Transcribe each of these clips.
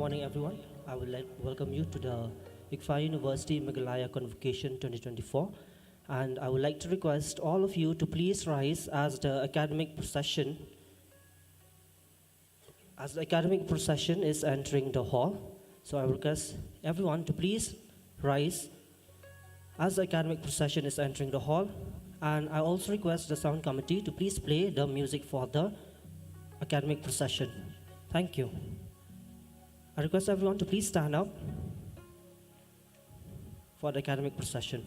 morning, everyone. I would like to welcome you to the Icfai University Meghalaya Convocation 2024. And I would like to request all of you to please rise as the academic procession is entering the hall. So I request everyone to please rise as the academic procession is entering the hall. And I also request the sound committee to please play the music for the academic procession. Thank you. I request everyone to please stand up for the academic procession.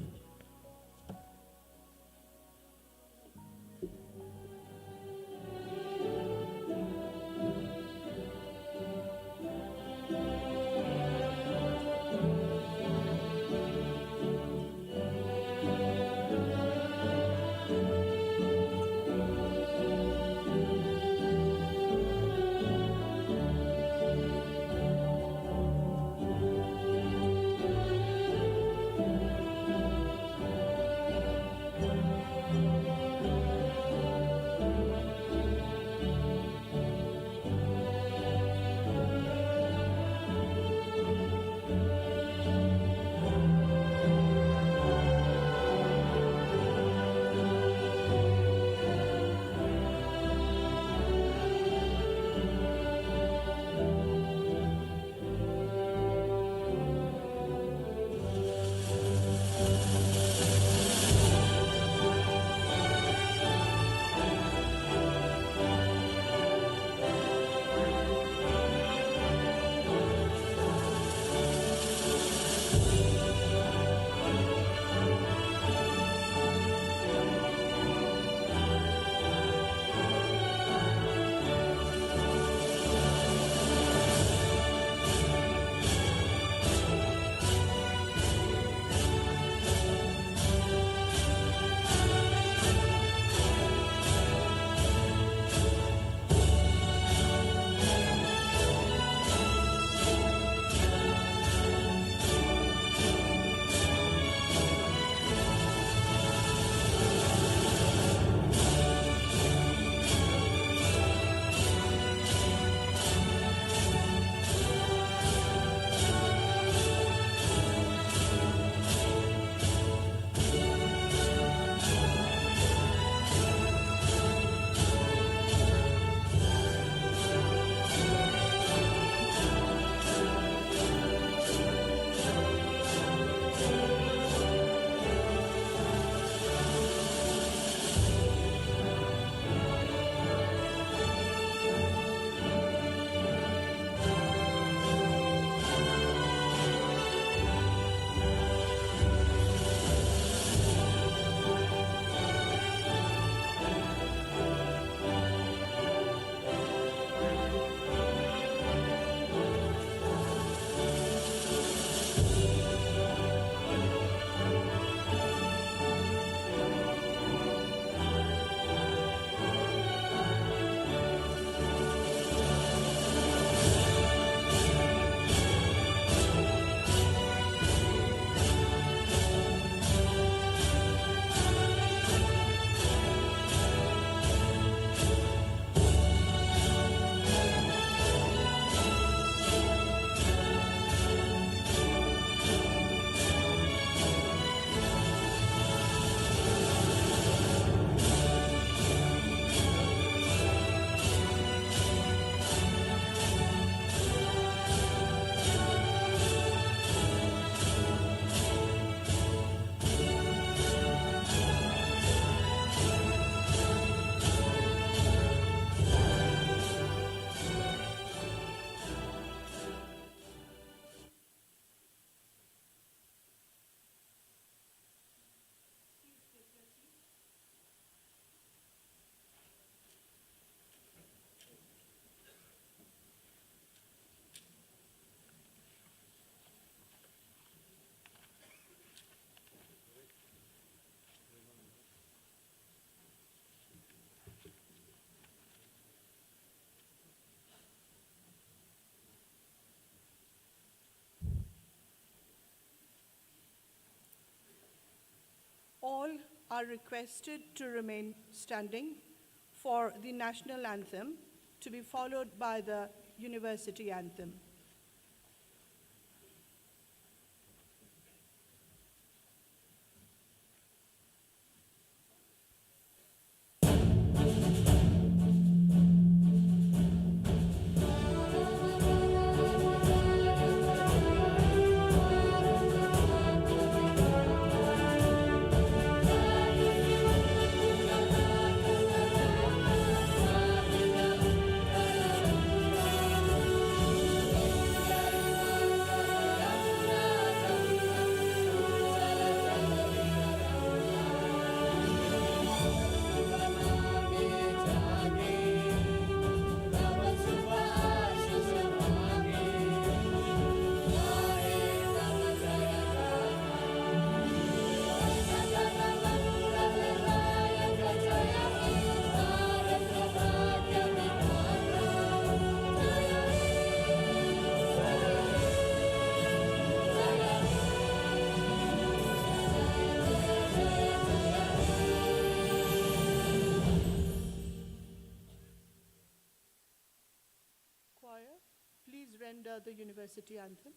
All are requested to remain standing for the national anthem, to be followed by the university anthem. please render the university anthem?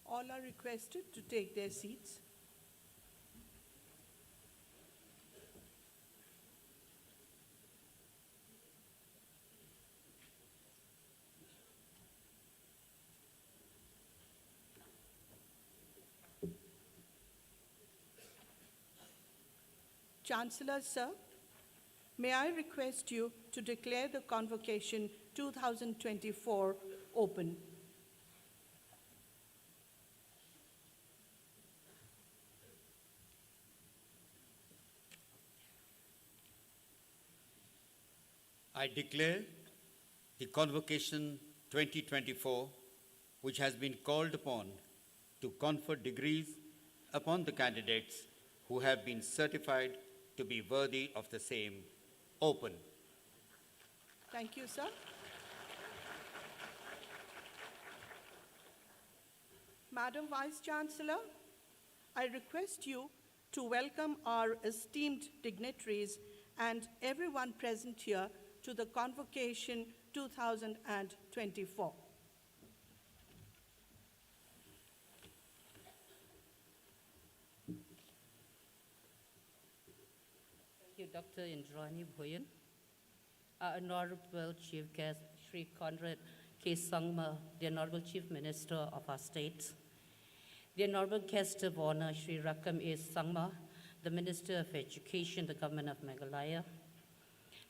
All are requested to take their seats. Chancellor, sir, may I request you to declare the Convocation 2024 open? I declare the Convocation 2024, which has been called upon to confer degrees upon the candidates who have been certified to be worthy of the same, open. Thank you, sir. Madam Vice Chancellor, I request you to welcome our esteemed dignitaries and everyone present here to the Convocation 2024. Thank you, Dr. Indrani Bhuyan. Our Honorable Chief Guest, Sri Conrad K. Sangma, the Honorable Chief Minister of our state. The Honorable Guest of Honor, Sri Rakam A. Sangma, the Minister of Education, the Government of Meghalaya.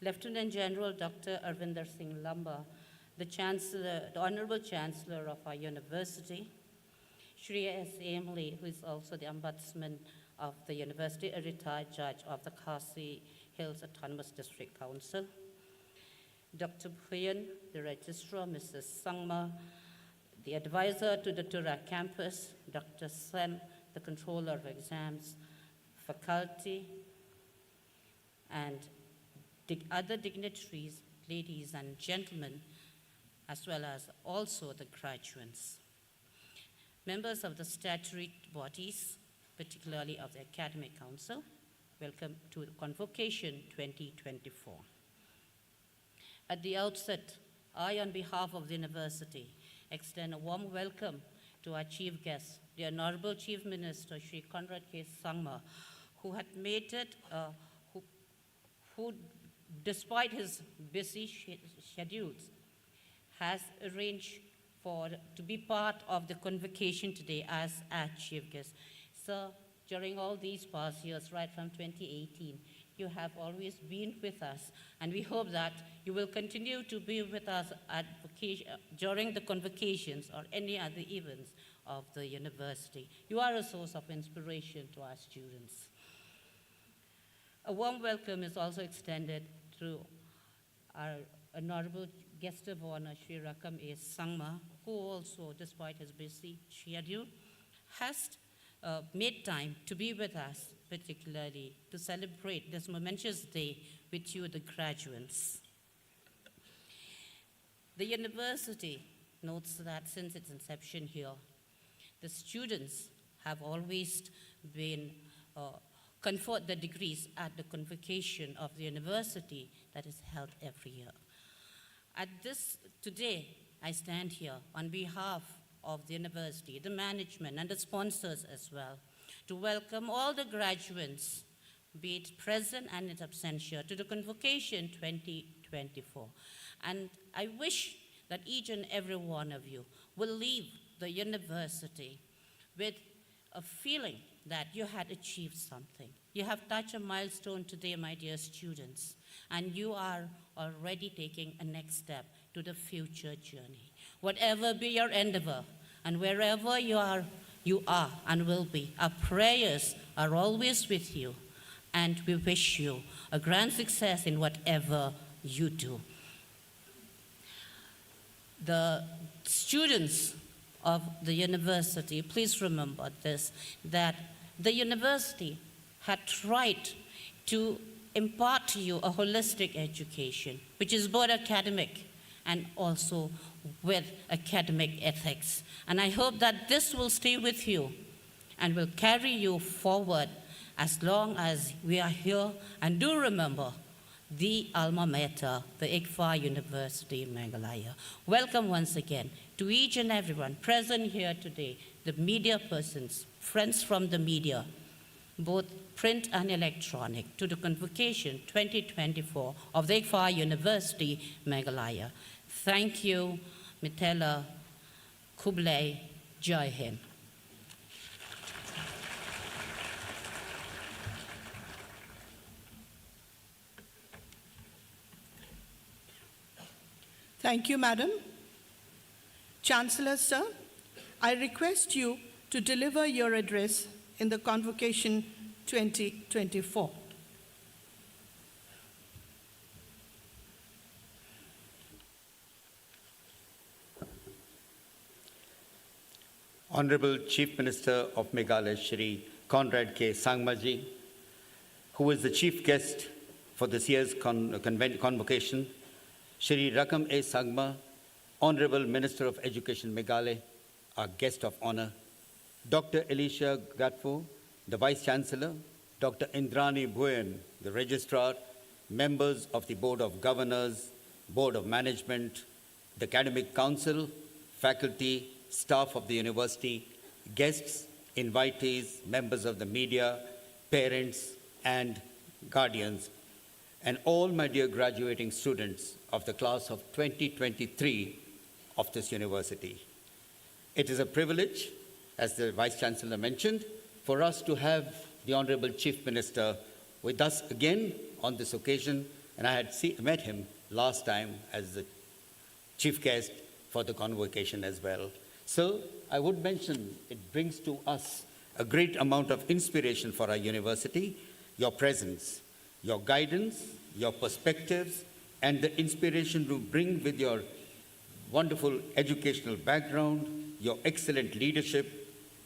Lieutenant General Dr. Arvinder Singh Lamba, the Chancellor, the Honorable Chancellor of our university. Shri S. Amley, who is also the Ombudsman of the university, a retired judge of the Khasi Hills Autonomous District Council. Dr. Bhuyan, the Registrar, Mrs. Sangma, the advisor to the Tura campus, Dr. Sen, the Controller of Exams, faculty, and other dignitaries, ladies and gentlemen, as well as also the graduates. Members of the statutory bodies, particularly of the Academic Council, welcome to the Convocation 2024. At the outset, I, on behalf of the university, extend a warm welcome to our chief guest, the Honorable Chief Minister, Sri Conrad K. Sangma, who had made it, who despite his busy schedules, has arranged to be part of the convocation today as our chief guest. Sir, during all these past years, right from 2018, you have always been with us, and we hope that you will continue to be with us during the convocations or any other events of the university. You are a source of inspiration to our students. A warm welcome is also extended to our Honorable Guest of Honor, Sri Rakam A. Sangma, who also, despite his busy schedule, has made time to be with us, particularly to celebrate this momentous day with you, the graduates. The university notes that since its inception here, the students have always been conferred the degrees at the convocation of the university that is held every year. Today, I stand here on behalf of the university, the management, and the sponsors as well, to welcome all the graduates, be it present and in absentia, to the Convocation 2024. And I wish that each and every one of you will leave the university with a feeling that you had achieved something. You have touched a milestone today, my dear students, and you are already taking a next step to the future journey. Whatever be your endeavor, and wherever you are and will be, our prayers are always with you, and we wish you a grand success in whatever you do. The students of the university, please remember this, that the university had tried to impart to you a holistic education, which is both academic and also with academic ethics. And I hope that this will stay with you and will carry you forward as long as we are here. And do remember the alma mater, the Icfai University in Meghalaya. Welcome once again to each and everyone present here today, the media persons, friends from the media, both print and electronic, to the Convocation 2024 of the Icfai University, Meghalaya. Thank you, Mitela Kublai, Jai Hind. Thank you, Madam. Chancellor, sir, I request you to deliver your address in the Convocation 2024. Honorable Chief Minister of Meghalaya, Shri Conrad K. Sangmaji, who is the chief guest for this year's convocation, Shri Rakam A. Sangma, Honorable Minister of Education, Meghalaya, our guest of honor, Dr. Elisha Gatfo, the Vice Chancellor, Dr. Indrani Bhuyan, the Registrar, members of the Board of Governors, Board of Management, the Academic Council, faculty, staff of the university, guests, invitees, members of the media, parents, and guardians, and all my dear graduating students of the class of 2023 of this university. It is a privilege, as the Vice Chancellor mentioned, for us to have the Honorable Chief Minister with us again on this occasion, and I had met him last time as the chief guest for the convocation as well. So I would mention it brings to us a great amount of inspiration for our university, your presence, your guidance, your perspectives, and the inspiration you bring with your wonderful educational background, your excellent leadership,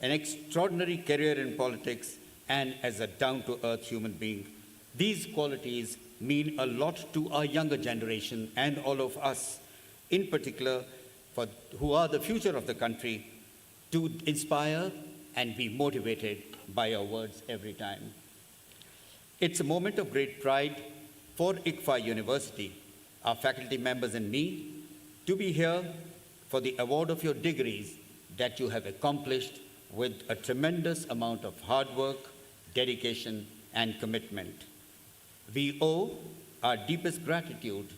an extraordinary career in politics, and as a down-to-earth human being. These qualities mean a lot to our younger generation and all of us, in particular, who are the future of the country, to inspire and be motivated by your words every time. It's a moment of great pride for Icfai University, our faculty members and me, to be here for the award of your degrees that you have accomplished with a tremendous amount of hard work, dedication, and commitment. We owe our deepest gratitude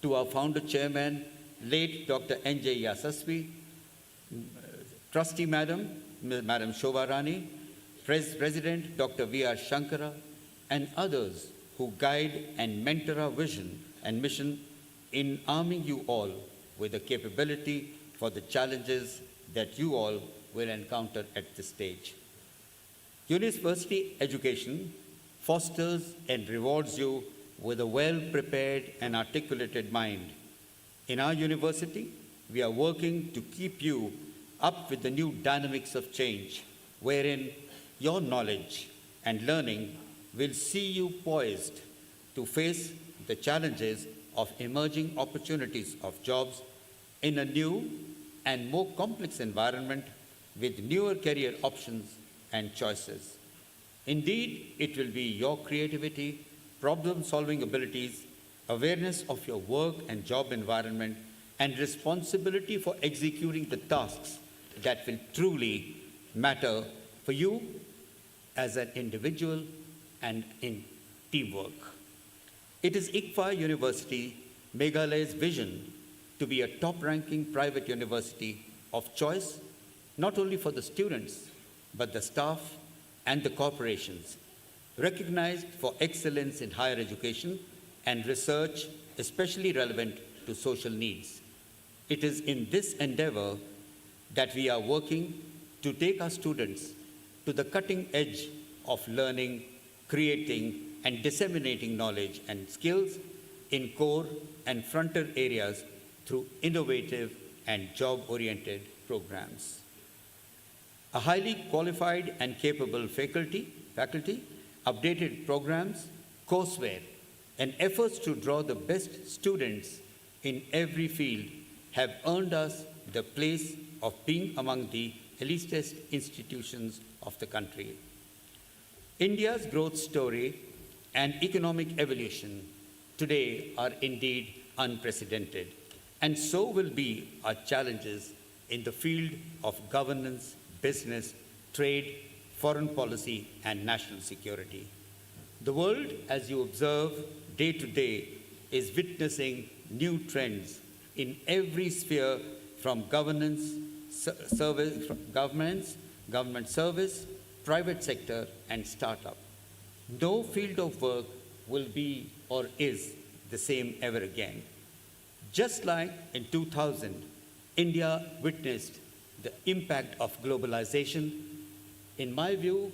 to our founder chairman, late Dr. N.J. Yasasvi, Trustee Madam Shobha Rani, President Dr. V.R. Shankara, and others who guide and mentor our vision and mission in arming you all with the capability for the challenges that you all will encounter at this stage. University education fosters and rewards you with a well-prepared and articulated mind. In our university, we are working to keep you up with the new dynamics of change, wherein your knowledge and learning will see you poised to face the challenges of emerging opportunities of jobs in a new and more complex environment with newer career options and choices. Indeed, it will be your creativity, problem-solving abilities, awareness of your work and job environment, and responsibility for executing the tasks that will truly matter for you as an individual and in teamwork. It is Icfai University, Meghalaya's vision to be a top-ranking private university of choice, not only for the students, but the staff and the corporations, recognized for excellence in higher education and research, especially relevant to social needs. It is in this endeavor that we are working to take our students to the cutting edge of learning, creating, and disseminating knowledge and skills in core and frontier areas through innovative and job-oriented programs. A highly qualified and capable faculty, updated programs, courseware, and efforts to draw the best students in every field have earned us the place of being among the elitist institutions of the country. India's growth story and economic evolution today are indeed unprecedented, and so will be our challenges in the field of governance, business, trade, foreign policy, and national security. The world, as you observe day to day, is witnessing new trends in every sphere from government service, private sector, and startup. No field of work will be or is the same ever again. Just like in 2000, India witnessed the impact of globalization. In my view,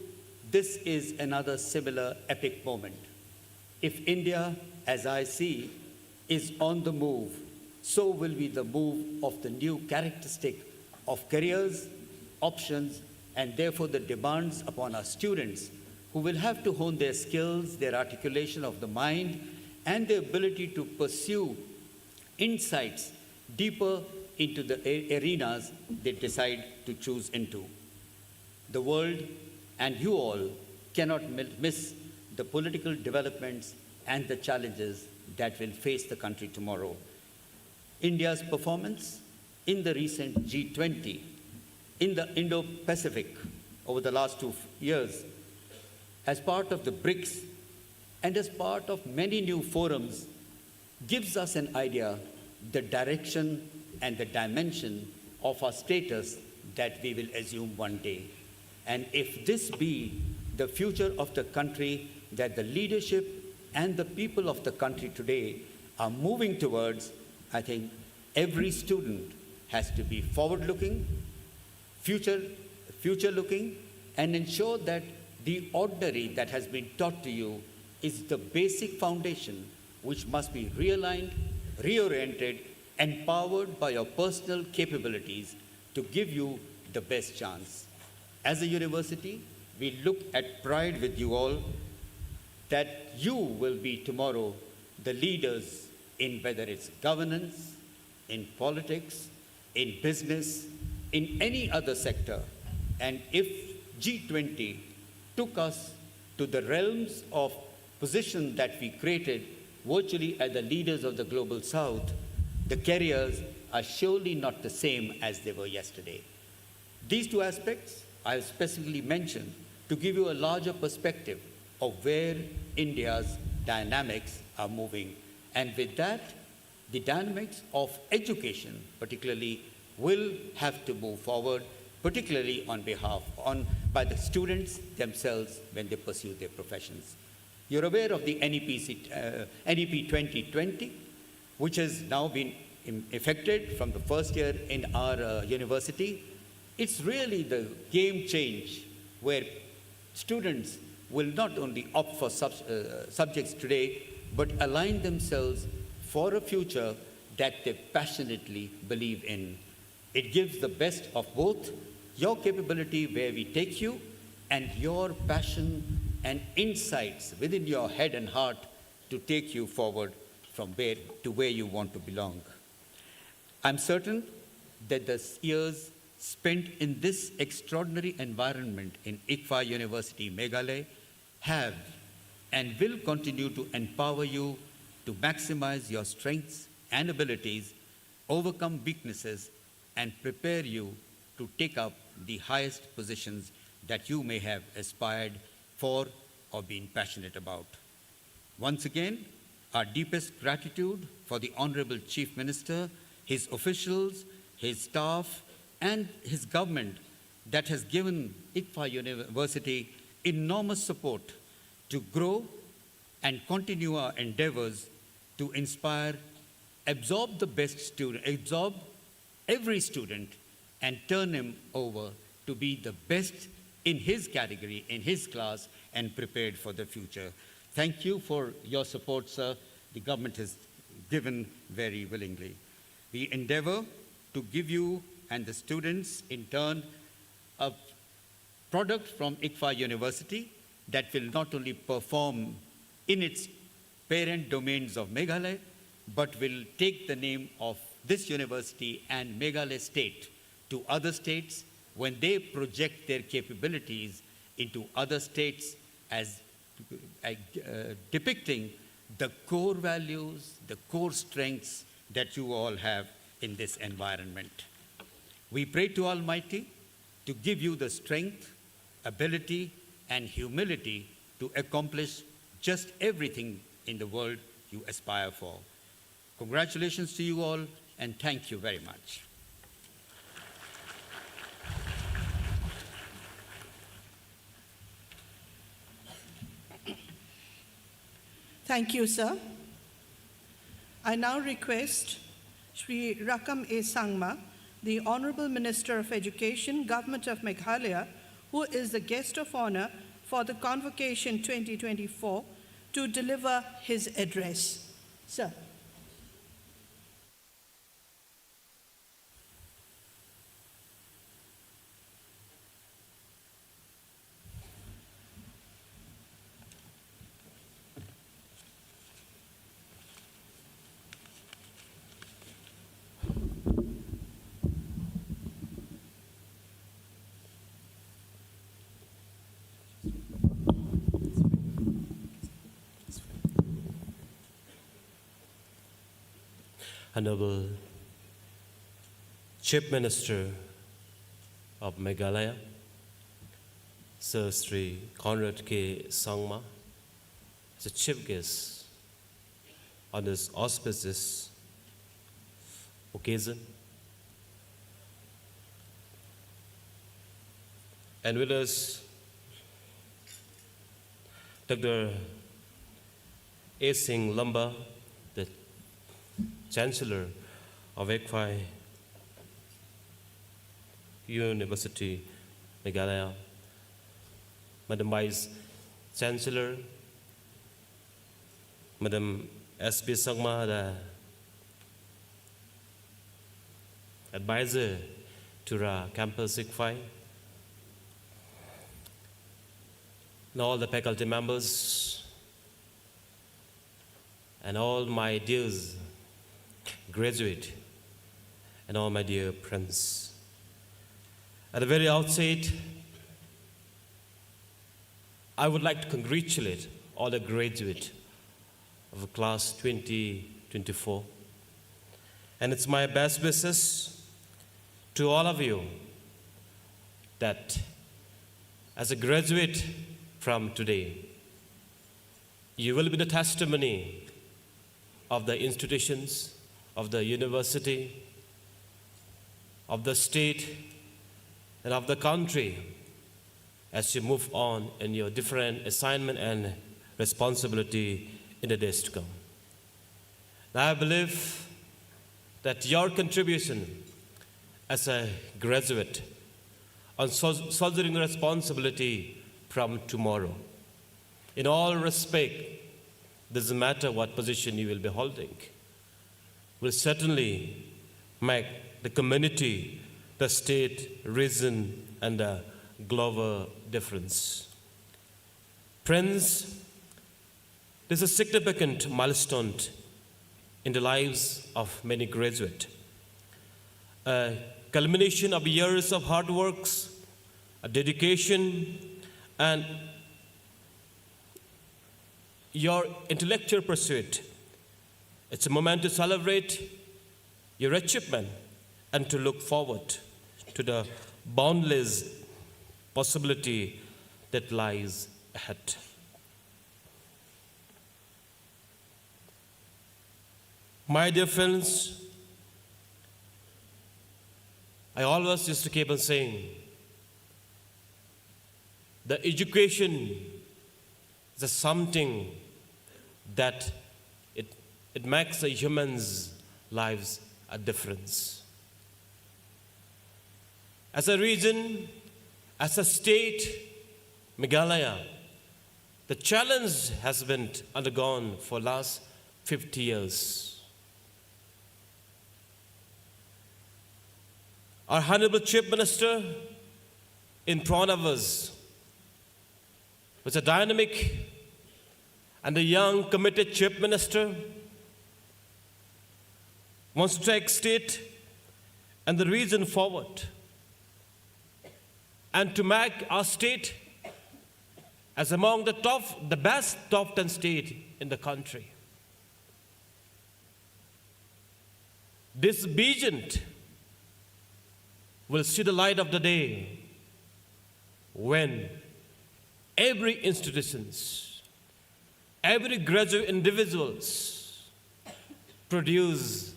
this is another similar epic moment. If India, as I see, is on the move, so will be the move of the new characteristic of careers, options, and therefore the demands upon our students who will have to hone their skills, their articulation of the mind, and their ability to pursue insights deeper into the arenas they decide to choose into. The world and you all cannot miss the political developments and the challenges that will face the country tomorrow. India's performance in the recent G20, in the Indo-Pacific over the last 2 years, as part of the BRICS and as part of many new forums, gives us an idea, the direction and the dimension of our status that we will assume one day. And if this be the future of the country that the leadership and the people of the country today are moving towards, I think every student has to be forward-looking, future-looking, and ensure that the ordinary that has been taught to you is the basic foundation which must be realigned, reoriented, and powered by your personal capabilities to give you the best chance. As a university, we look at pride with you all that you will be tomorrow the leaders in whether it's governance, in politics, in business, in any other sector. And if G20 took us to the realms of position that we created virtually as the leaders of the global south, the careers are surely not the same as they were yesterday. These two aspects I have specifically mentioned to give you a larger perspective of where India's dynamics are moving. And with that, the dynamics of education particularly will have to move forward, particularly by the students themselves when they pursue their professions. You're aware of the NEP 2020, which has now been effected from the first year in our university. It's really the game change where students will not only opt for subjects today, but align themselves for a future that they passionately believe in. It gives the best of both your capability where we take you and your passion and insights within your head and heart to take you forward from where you want to belong. I'm certain that the years spent in this extraordinary environment in Icfai University, Meghalaya, have and will continue to empower you to maximize your strengths and abilities, overcome weaknesses, and prepare you to take up the highest positions that you may have aspired for or been passionate about. Once again, our deepest gratitude for the Honorable Chief Minister, his officials, his staff, and his government that has given Icfai University enormous support to grow and continue our endeavors to inspire, absorb the best student, absorb every student, and turn him over to be the best in his category, in his class, and prepared for the future. Thank you for your support, sir. The government has given very willingly. We endeavor to give you and the students, in turn, a product from Icfai University that will not only perform in its parent domains of Meghalaya, but will take the name of this university and Meghalaya state to other states when they project their capabilities into other states as depicting the core values, the core strengths that you all have in this environment. We pray to Almighty to give you the strength, ability, and humility to accomplish just everything in the world you aspire for. Congratulations to you all, and thank you very much. Thank you, sir. I now request Shri Rakam A. Sangma, the Honorable Minister of Education, Government of Meghalaya, who is the guest of honor for the Convocation 2024, to deliver his address. Sir. Honorable Chief Minister of Meghalaya, Sir Sri Conrad K. Sangma, as a chief guest on this auspicious occasion, and with us Dr. A. Singh Lamba, the Chancellor of Icfai University, Meghalaya, Madam Vice Chancellor, Madam S.B. Sangma, the advisor to the campus Icfai, and all the faculty members, and all my dears graduate, and all my dear friends. At the very outset, I would like to congratulate all the graduates of class 2024. And it's my best wishes to all of you that as a graduate from today, you will be the testimony of the institutions, of the university, of the state, and of the country as you move on in your different assignment and responsibility in the days to come. Now I believe that your contribution as a graduate on soldiering responsibility from tomorrow, in all respect, doesn't matter what position you will be holding, will certainly make the community, the state, region, and the global difference. Friends, this is a significant milestone in the lives of many graduates. A culmination of years of hard works, a dedication, and your intellectual pursuit. It's a moment to celebrate your achievement and to look forward to the boundless possibility that lies ahead. My dear friends, I always used to keep on saying, the education is something that it makes a human's lives a difference. As a region, as a state, Meghalaya, the challenge has been undergone for last 50 years. Our Honorable Chief Minister in front of us was a dynamic and a young committed Chief Minister wants to take state and the region forward and to make our state as among the best top 10 state in the country. This vision will see the light of the day when every institutions, every graduate individuals produce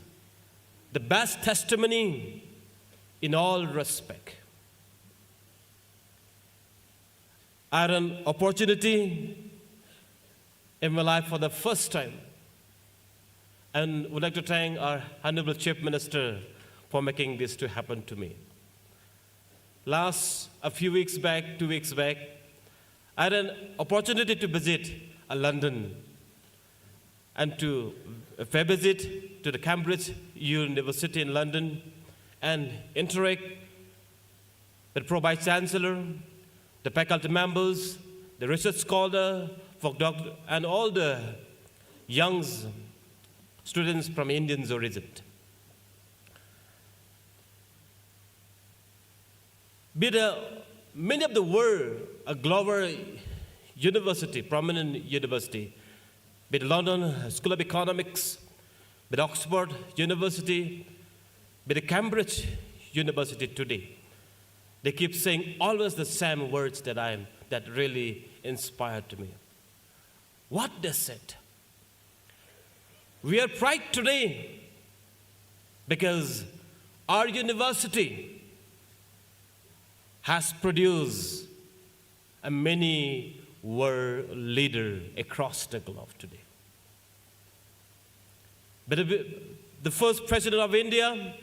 the best testimony in all respect. I had an opportunity in my life for the first time and would like to thank our Honorable Chief Minister for making this to happen to me. A few weeks back, 2 weeks back, I had an opportunity to visit London and to pay visit to the Cambridge University in London and interact with the Vice Chancellor, the faculty members, the research scholar, and all the young students from Indian origin. Many of the world, a global university, prominent university, with London School of Economics, with Oxford University, with the Cambridge University today. They keep saying always the same words that really inspired me. What they said. We are proud today because our university has produced a many world leaders across the globe today. But the first president of India,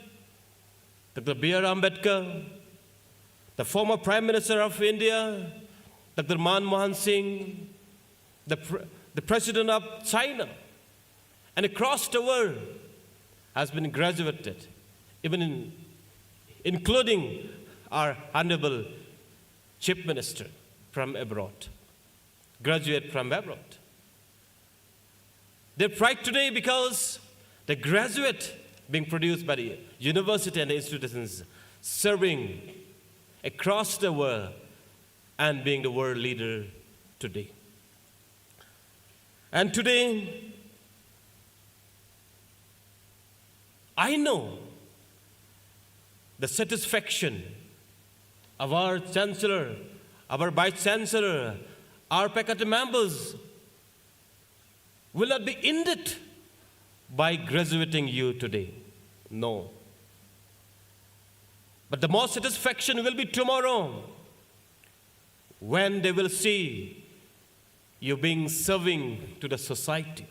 Dr. B.R. Ambedkar, the former Prime Minister of India, Dr. Manmohan Singh, the President of China, and across the world has been graduated, including our Honorable Chief Minister from abroad, graduate from abroad. They're proud today because the graduate being produced by the university and the institutions serving across the world and being the world leader today. And today, I know the satisfaction of our Chancellor, our Vice Chancellor, our faculty members will not be ended by graduating you today. No. But the most satisfaction will be tomorrow when they will see you being serving to the society,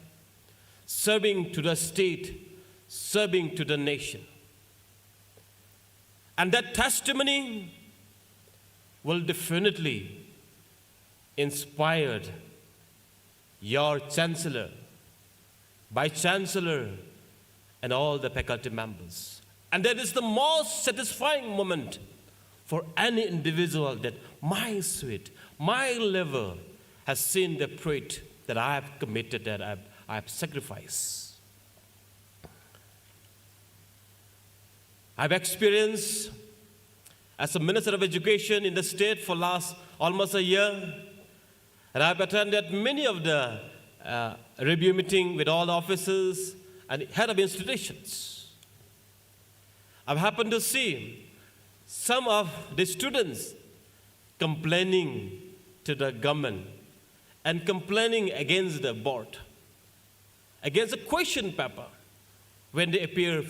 serving to the state, serving to the nation. And that testimony will definitely inspire your Chancellor, Vice Chancellor, and all the faculty members. And that is the most satisfying moment for any individual that my sweat, my labor has seen the fruit that I have committed, that I have sacrificed. I've experienced as a Minister of Education in the state for last almost a year, and I've attended many of the review meetings with all the officers and head of institutions. I've happened to see some of the students complaining to the government and complaining against the board, against the question paper when they appear.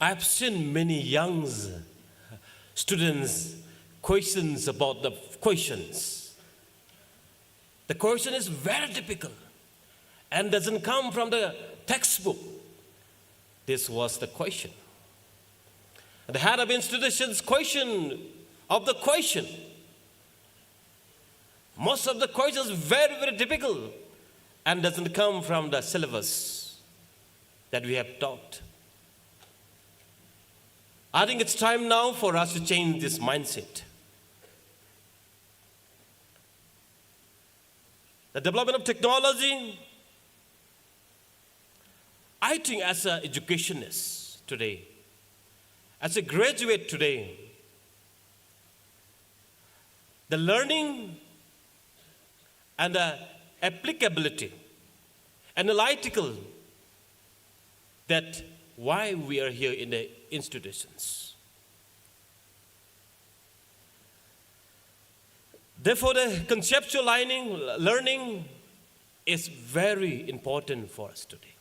I've seen many young students questions about the questions. The question is very difficult and doesn't come from the textbook. This was the question. The head of institutions question of the question. Most of the questions very, very difficult and doesn't come from the syllabus that we have taught. I think it's time now for us to change this mindset. The development of technology, I think as an educationist today, as a graduate today, the learning and the applicability, analytical, that why we are here in the institutions. Therefore, the conceptual learning is very important for us today.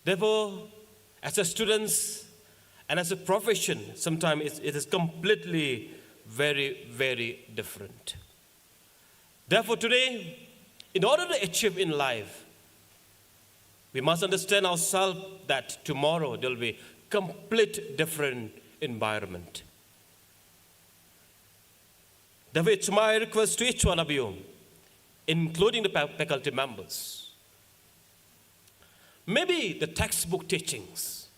Therefore, as a students and as a profession, sometimes it is completely very, very different. Therefore, today, in order to achieve in life, we must understand ourselves that tomorrow there will be complete different environment. Therefore, it's my request to each one of you, including the faculty members. Maybe the textbook teachings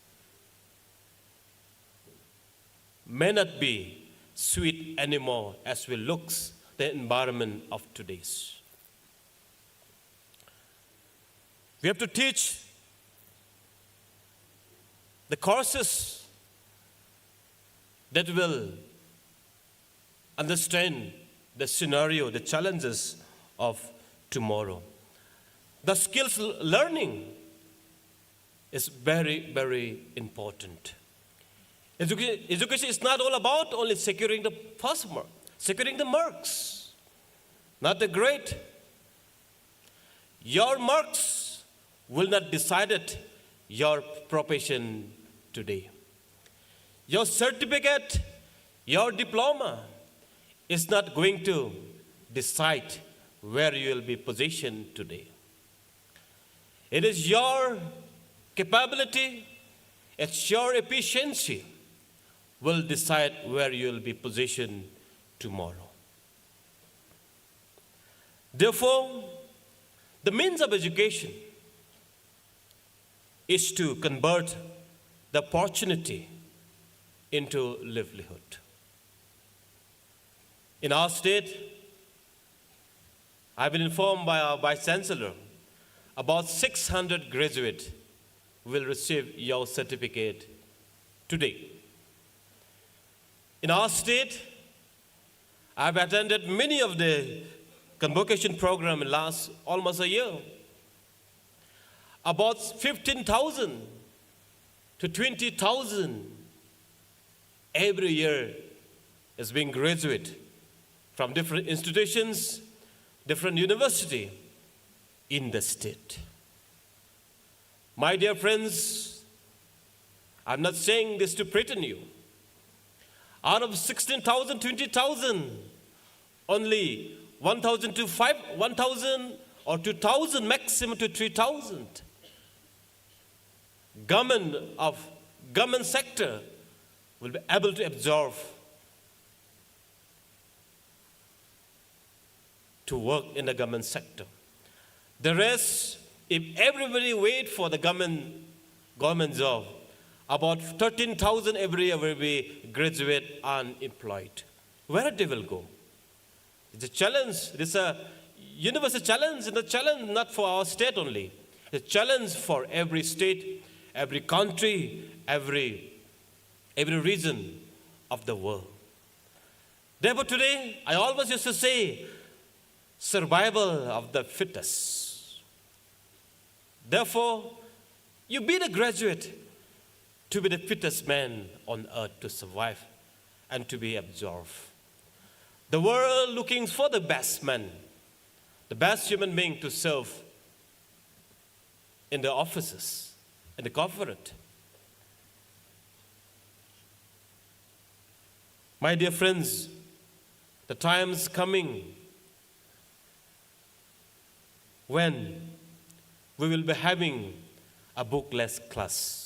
may not be sweet anymore as we look the environment of today's. We have to teach the courses that will understand the scenario, the challenges of tomorrow. The skills learning is very, very important. Education is not all about only securing the first mark, securing the marks, not the grade. Your marks will not decide your profession today. Your certificate, your diploma is not going to decide where you will be positioned today. It is your capability, it's your efficiency will decide where you will be positioned tomorrow. Therefore, the means of education is to convert the opportunity into livelihood. In our state, I've been informed by our Vice Chancellor, about 600 graduates will receive your certificate today. In our state, I've attended many of the convocation program in last almost a year. About 15,000 to 20,000 every year is being graduate from different institutions, different university in the state. My dear friends, I'm not saying this to pretend you. Out of 16,000, 20,000, only 1,000 to 1,000 or 2,000, maximum to 3,000. Government sector will be able to absorb to work in the government sector. The rest, if everybody wait for the government job, about 13,000 every year will be graduate unemployed. Where they will go? It's a challenge. It's a universal challenge, and a challenge not for our state only. It's a challenge for every state, every country, every region of the world. Therefore, today, I always used to say, survival of the fittest. Therefore, you be the graduate to be the fittest man on earth to survive and to be absorbed. The world looking for the best man, the best human being to serve in the offices, in the corporate. My dear friends, the time is coming when we will be having a bookless class.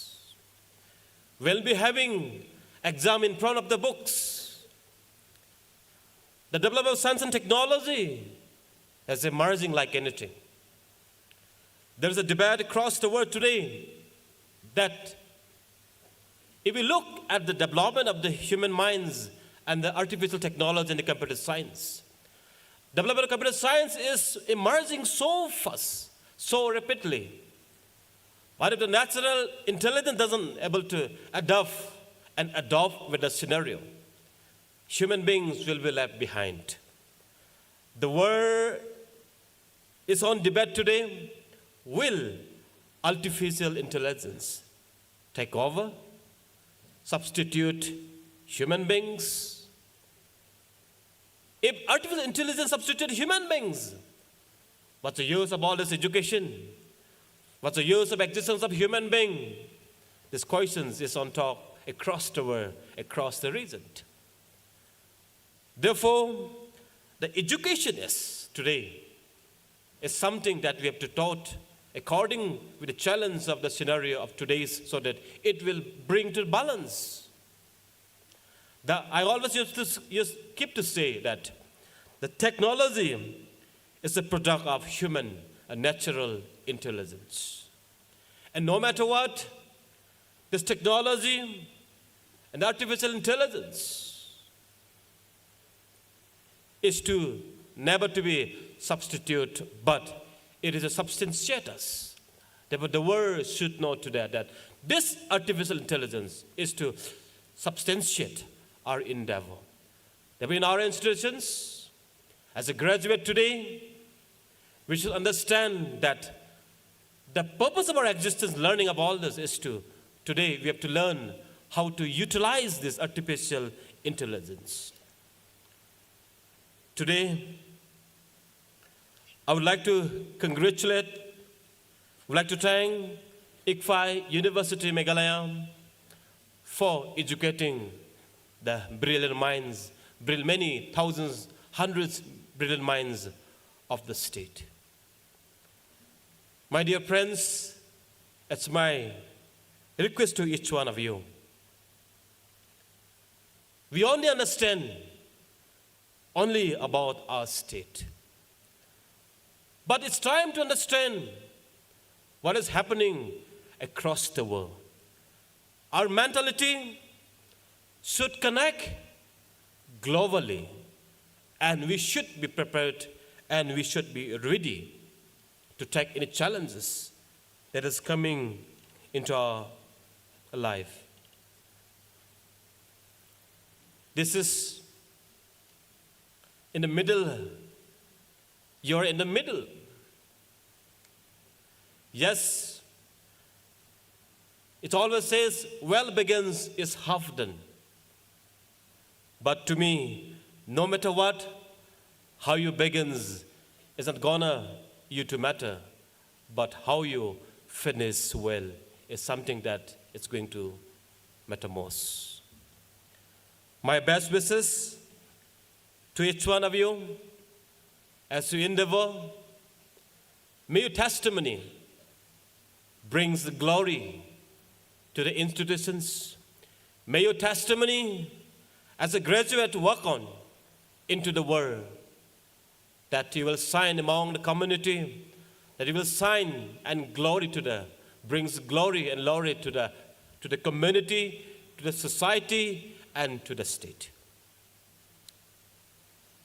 We'll be having exam in front of the books. The development of science and technology is emerging like anything. There's a debate across the world today that if we look at the development of the human minds and the artificial technology and the computer science, development of computer science is emerging so fast, so rapidly. But if the natural intelligence doesn't able to adopt with the scenario, human beings will be left behind. The world is on debate today. Will artificial intelligence take over, substitute human beings? If artificial intelligence substitutes human beings, what's the use of all this education? What's the use of existence of human being? This question is on top across the world, across the region. Therefore, the education today is something that we have to taught according with the challenge of the scenario of today's, so that it will bring to balance. I always keep to say that the technology is a product of human and natural intelligence. And no matter what, this technology and artificial intelligence is never to be substitute, but it is a substantiatus. Therefore, the world should know today that this artificial intelligence is to substantiate our endeavor. Therefore, in our institutions, as a graduate today, we should understand that the purpose of our existence, learning of all this, is today we have to learn how to utilize this artificial intelligence. Today, I would like to thank Icfai University Meghalaya for educating the brilliant minds, many thousands, hundreds brilliant minds of the state. My dear friends, it's my request to each one of you. We only understand about our state. But it's time to understand what is happening across the world. Our mentality should connect globally, and we should be prepared and we should be ready to take any challenges that is coming into our life. This is in the middle. You're in the middle. Yes, it always says, well begins is half done. But to me, no matter what, how you begins isn't gonna you to matter, but how you finish well is something that is going to matter most. My best wishes to each one of you as you endeavor. May your testimony brings the glory to the institutions. May your testimony as a graduate work on into the world, that you will shine among the community, that you will shine and glory to the, brings glory and glory to the community, to the society, and to the state.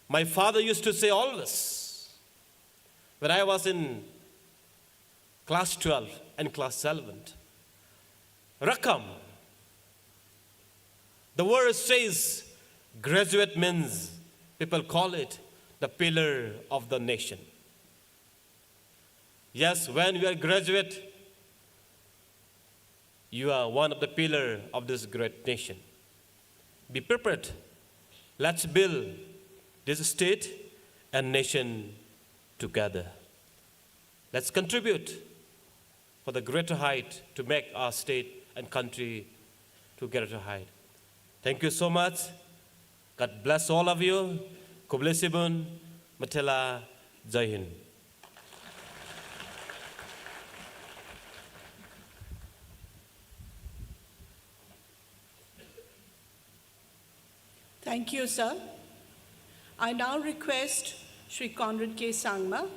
My father used to say always, when I was in class 12 and class 11, Rakam. The word says graduate means, people call it the pillar of the nation. Yes, when you are graduate, you are one of the pillars of this great nation. Be prepared. Let's build this state and nation together. Let's contribute for the greater height to make our state and country to greater height. Thank you so much. God bless all of you. Kublesibun, Matela, Jai Hind. Thank you, sir. I now request Shri Conrad K. Sangma,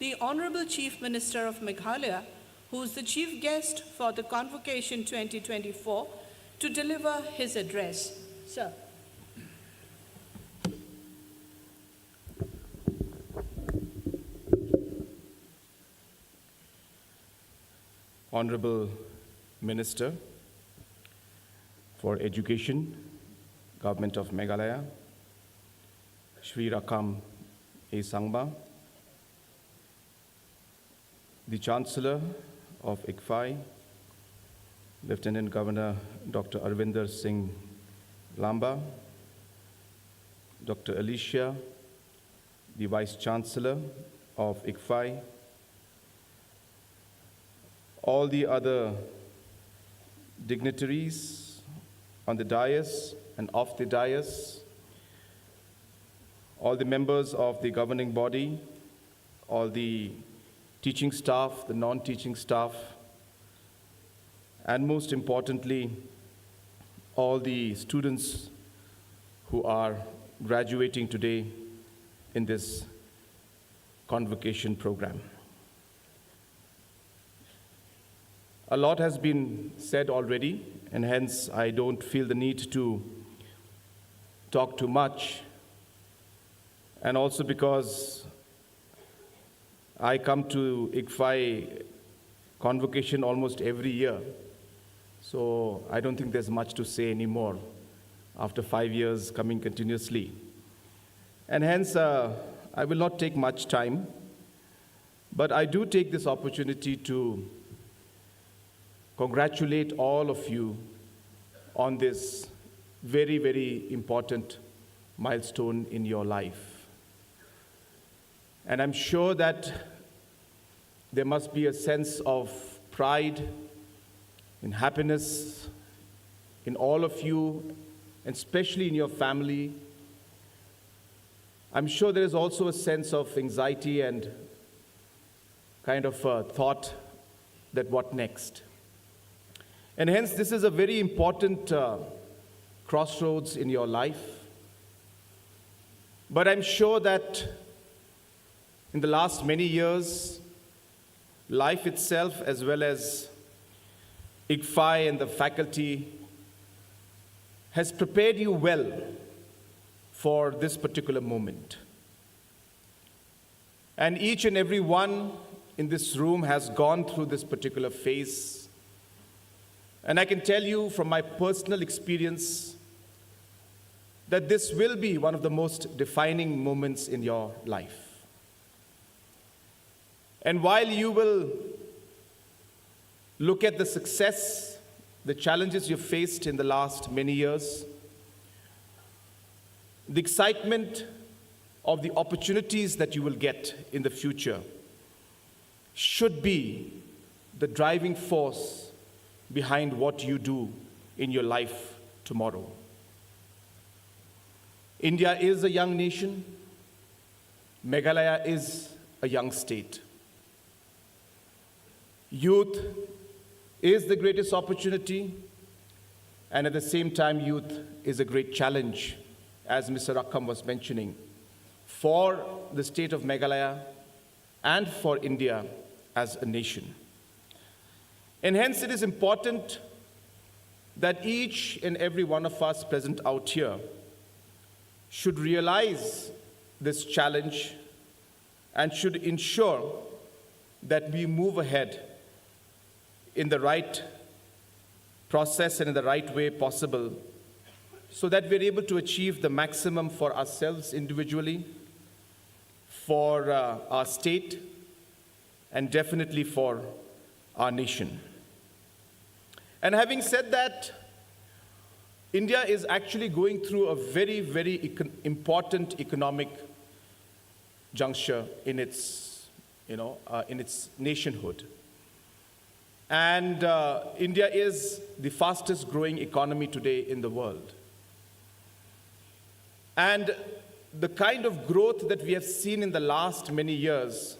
the Honorable Chief Minister of Meghalaya, who is the chief guest for the Convocation 2024, to deliver his address. Sir. Honorable Minister for Education, Government of Meghalaya, Shri Rakam A. Sangma, the Chancellor of Icfai, Lieutenant Governor Dr. Arvinder Singh Lamba, Dr. Alicia, the Vice Chancellor of Icfai, all the other dignitaries on the dais and off the dais, all the members of the governing body, all the teaching staff, the non-teaching staff, and most importantly, all the students who are graduating today in this convocation program. A lot has been said already, and hence I don't feel the need to talk too much. And also because I come to Icfai convocation almost every year, so I don't think there's much to say anymore after 5 years coming continuously. And hence, I will not take much time, but I do take this opportunity to congratulate all of you on this very, very important milestone in your life. And I'm sure that there must be a sense of pride and happiness in all of you, and especially in your family. I'm sure there is also a sense of anxiety and kind of thought that what next? And hence, this is a very important crossroads in your life. But I'm sure that in the last many years, life itself, as well as Icfai and the faculty, has prepared you well for this particular moment. And each and every one in this room has gone through this particular phase. And I can tell you from my personal experience that this will be one of the most defining moments in your life. And while you will look at the success, the challenges you've faced in the last many years, the excitement of the opportunities that you will get in the future should be the driving force behind what you do in your life tomorrow. India is a young nation. Meghalaya is a young state. Youth is the greatest opportunity, and at the same time, youth is a great challenge, as Mr. Rakam was mentioning, for the state of Meghalaya and for India as a nation. And hence, it is important that each and every one of us present out here should realize this challenge and should ensure that we move ahead in the right process and in the right way possible, so that we're able to achieve the maximum for ourselves individually, for our state, and definitely for our nation. And having said that, India is actually going through a very, very important economic juncture in its, in its nationhood. And India is the fastest growing economy today in the world. And the kind of growth that we have seen in the last many years,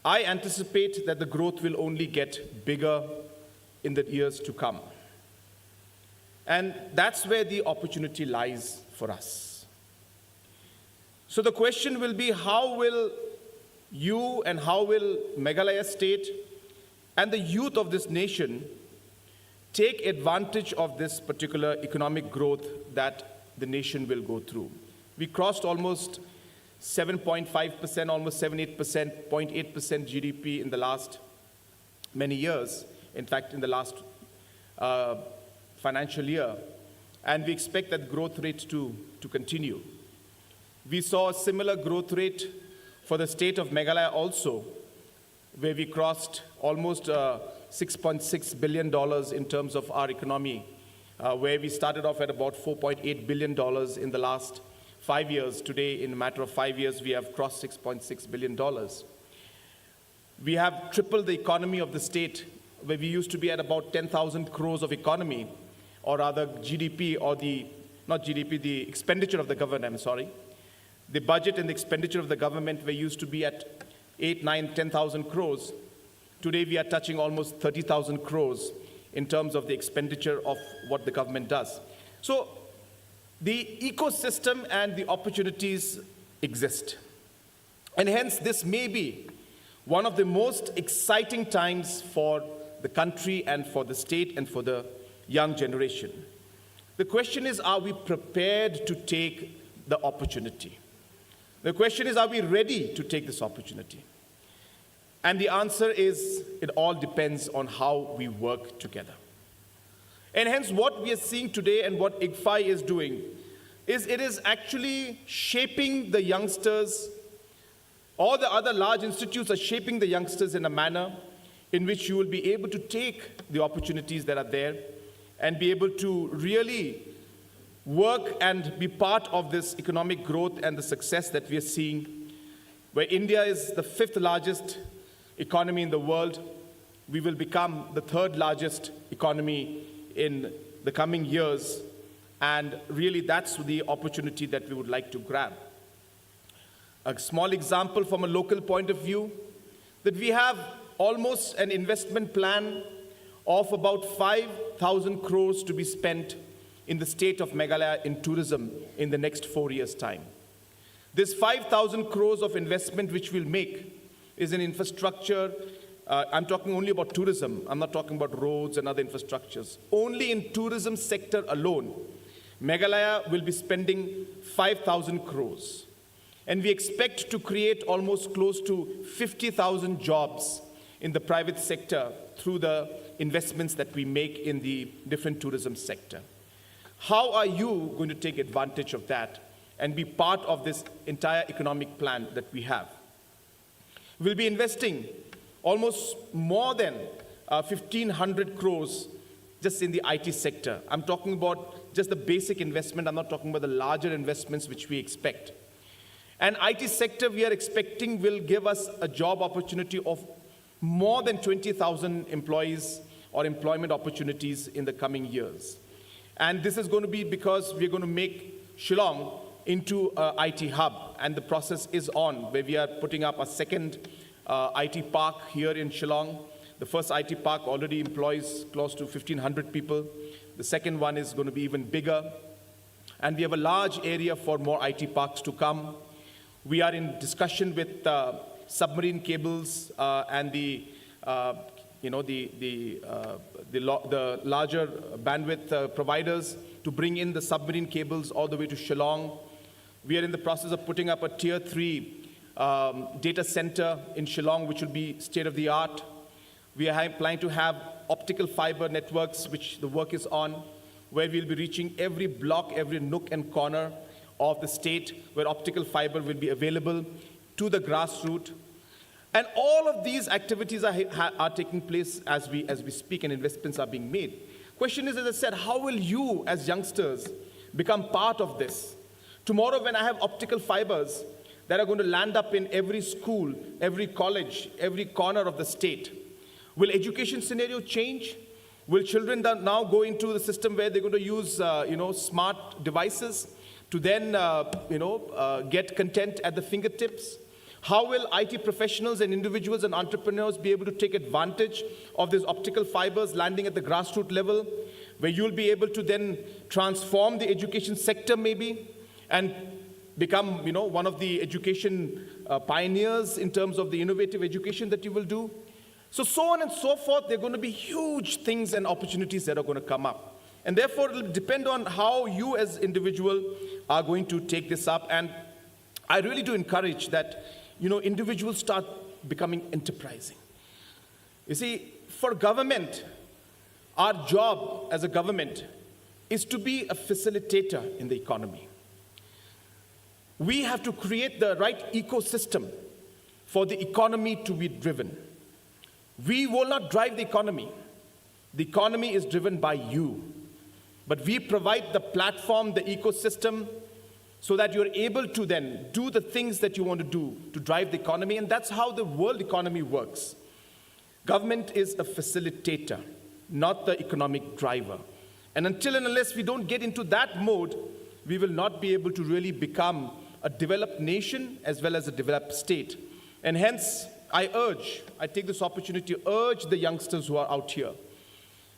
I anticipate that the growth will only get bigger in the years to come. And that's where the opportunity lies for us. So the question will be, how will you and how will Meghalaya state and the youth of this nation take advantage of this particular economic growth that the nation will go through? We crossed almost 7.5%, almost 0.8% GDP in the last many years, in fact, in the last financial year, and we expect that growth rate to continue. We saw a similar growth rate for the state of Meghalaya also, where we crossed almost $6.6 billion in terms of our economy, where we started off at about $4.8 billion in the last 5 years. Today, in a matter of 5 years, we have crossed $6.6 billion. We have tripled the economy of the state, where we used to be at about 10,000 crores of economy, or rather GDP, or the expenditure of the government, I'm sorry. The budget and the expenditure of the government were used to be at 8, 9, 10,000 crores. Today we are touching almost 30,000 crores in terms of the expenditure of what the government does. So the ecosystem and the opportunities exist. And hence this may be one of the most exciting times for the country and for the state and for the young generation. The question is, are we prepared to take the opportunity? The question is, are we ready to take this opportunity? And the answer is, it all depends on how we work together. And hence what we are seeing today and what Icfai is doing is it is actually shaping the youngsters. All the other large institutes are shaping the youngsters in a manner in which you will be able to take the opportunities that are there and be able to really work and be part of this economic growth and the success that we are seeing, where India is the 5th largest economy in the world. We will become the 3rd largest economy in the coming years, and really that's the opportunity that we would like to grab. A small example from a local point of view, that we have almost an investment plan of about 5,000 crores to be spent in the state of Meghalaya in tourism in the next 4 years' time. This 5,000 crores of investment which we'll make is in infrastructure. I'm talking only about tourism. I'm not talking about roads and other infrastructures. Only in tourism sector alone, Meghalaya will be spending 5,000 crores. And we expect to create almost close to 50,000 jobs in the private sector through the investments that we make in the different tourism sector. How are you going to take advantage of that and be part of this entire economic plan that we have? We'll be investing almost more than 1,500 crores just in the IT sector. I'm talking about just the basic investment. I'm not talking about the larger investments which we expect. And IT sector we are expecting will give us a job opportunity of more than 20,000 employees or employment opportunities in the coming years. And this is going to be because we're going to make Shillong into an IT hub. And the process is on, where we are putting up a second IT park here in Shillong. The first IT park already employs close to 1,500 people. The second one is going to be even bigger. And we have a large area for more IT parks to come. We are in discussion with submarine cables and the larger bandwidth providers to bring in the submarine cables all the way to Shillong. We are in the process of putting up a Tier 3 data center in Shillong, which will be state-of-the-art. We are planning to have optical fiber networks, which the work is on, where we'll be reaching every block, every nook and corner of the state, where optical fiber will be available to the grassroots. And all of these activities are taking place as we speak, and investments are being made. Question is, as I said, how will you as youngsters become part of this? Tomorrow, when I have optical fibers that are going to land up in every school, every college, every corner of the state, will education scenario change? Will children now go into the system where they're going to use smart devices to then get content at the fingertips? How will IT professionals and individuals and entrepreneurs be able to take advantage of these optical fibers landing at the grassroots level, where you'll be able to then transform the education sector maybe and become one of the education pioneers in terms of the innovative education that you will do? So on and so forth. There are going to be huge things and opportunities that are going to come up. And therefore, it will depend on how you as individual are going to take this up. And I really do encourage that, individuals start becoming enterprising. You see, for government, our job as a government is to be a facilitator in the economy. We have to create the right ecosystem for the economy to be driven. We will not drive the economy. The economy is driven by you. But we provide the platform, the ecosystem, so that you're able to then do the things that you want to do to drive the economy, and that's how the world economy works. Government is a facilitator, not the economic driver. And until and unless we don't get into that mode, we will not be able to really become a developed nation as well as a developed state. And hence, I take this opportunity to urge the youngsters who are out here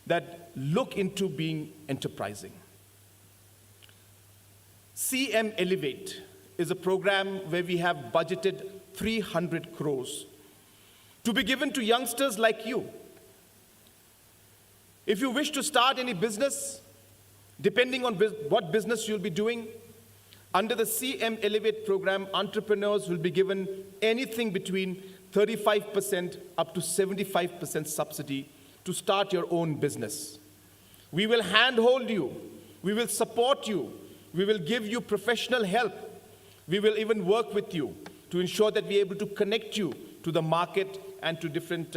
that look into being enterprising. CM Elevate is a program where we have budgeted 300 crores to be given to youngsters like you. If you wish to start any business, depending on what business you'll be doing, under the CM Elevate program, entrepreneurs will be given anything between 35% up to 75% subsidy to start your own business. We will handhold you. We will support you. We will give you professional help. We will even work with you to ensure that we're able to connect you to the market and to different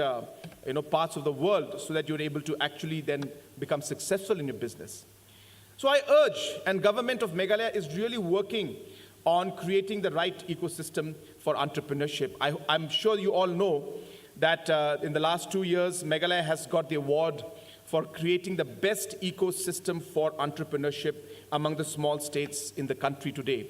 parts of the world so that you're able to actually then become successful in your business. So I urge, and government of Meghalaya is really working on creating the right ecosystem for entrepreneurship. I'm sure you all know that in the last 2 years, Meghalaya has got the award for creating the best ecosystem for entrepreneurship among the small states in the country today.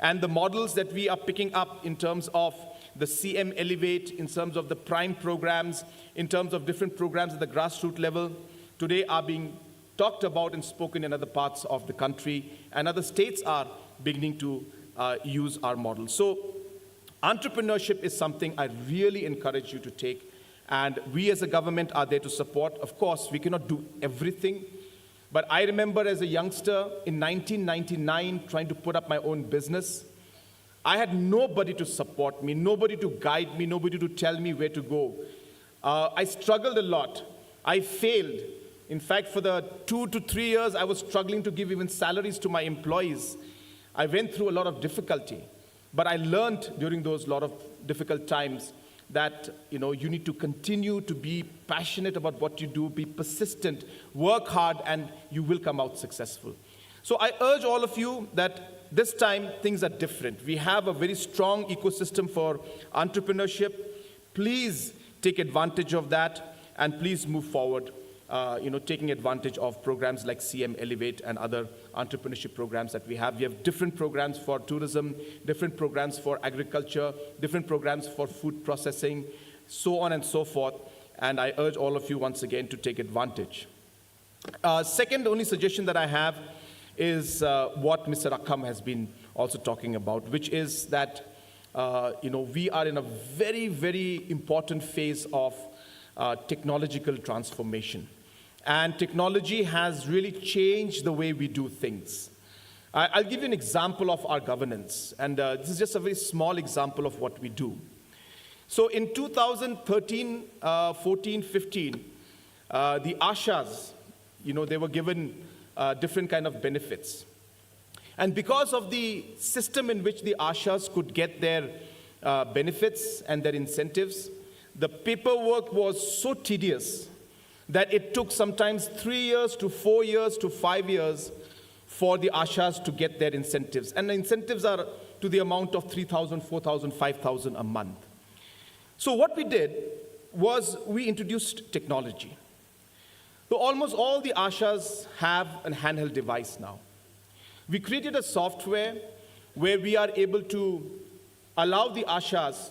And the models that we are picking up in terms of the CM Elevate, in terms of the prime programs, in terms of different programs at the grassroots level, today are being talked about and spoken in other parts of the country, and other states are beginning to use our model. So entrepreneurship is something I really encourage you to take, and we as a government are there to support. Of course, we cannot do everything, but I remember as a youngster in 1999 trying to put up my own business. I had nobody to support me, nobody to guide me, nobody to tell me where to go. I struggled a lot. I failed. In fact, for the 2 to 3 years, I was struggling to give even salaries to my employees. I went through a lot of difficulty, but I learned during those lot of difficult times that you need to continue to be passionate about what you do, be persistent, work hard, and you will come out successful. So I urge all of you that this time things are different. We have a very strong ecosystem for entrepreneurship. Please take advantage of that and please move forward. taking advantage of programs like CM Elevate and other entrepreneurship programs that we have. We have different programs for tourism, different programs for agriculture, different programs for food processing, so on and so forth. And I urge all of you once again to take advantage. Second only suggestion that I have is what Mr. Rakam has been also talking about, which is that we are in a very, very important phase of technological transformation. And technology has really changed the way we do things. I'll give you an example of our governance. And this is just a very small example of what we do. So in 2013, 14, 15, the Ashas, they were given different kind of benefits. And because of the system in which the Ashas could get their benefits and their incentives, the paperwork was so tedious that it took sometimes 3 years to 4 years to 5 years for the Ashas to get their incentives. And the incentives are to the amount of 3,000, 4,000, 5,000 a month. So what we did was we introduced technology. So almost all the Ashas have a handheld device now. We created a software where we are able to allow the Ashas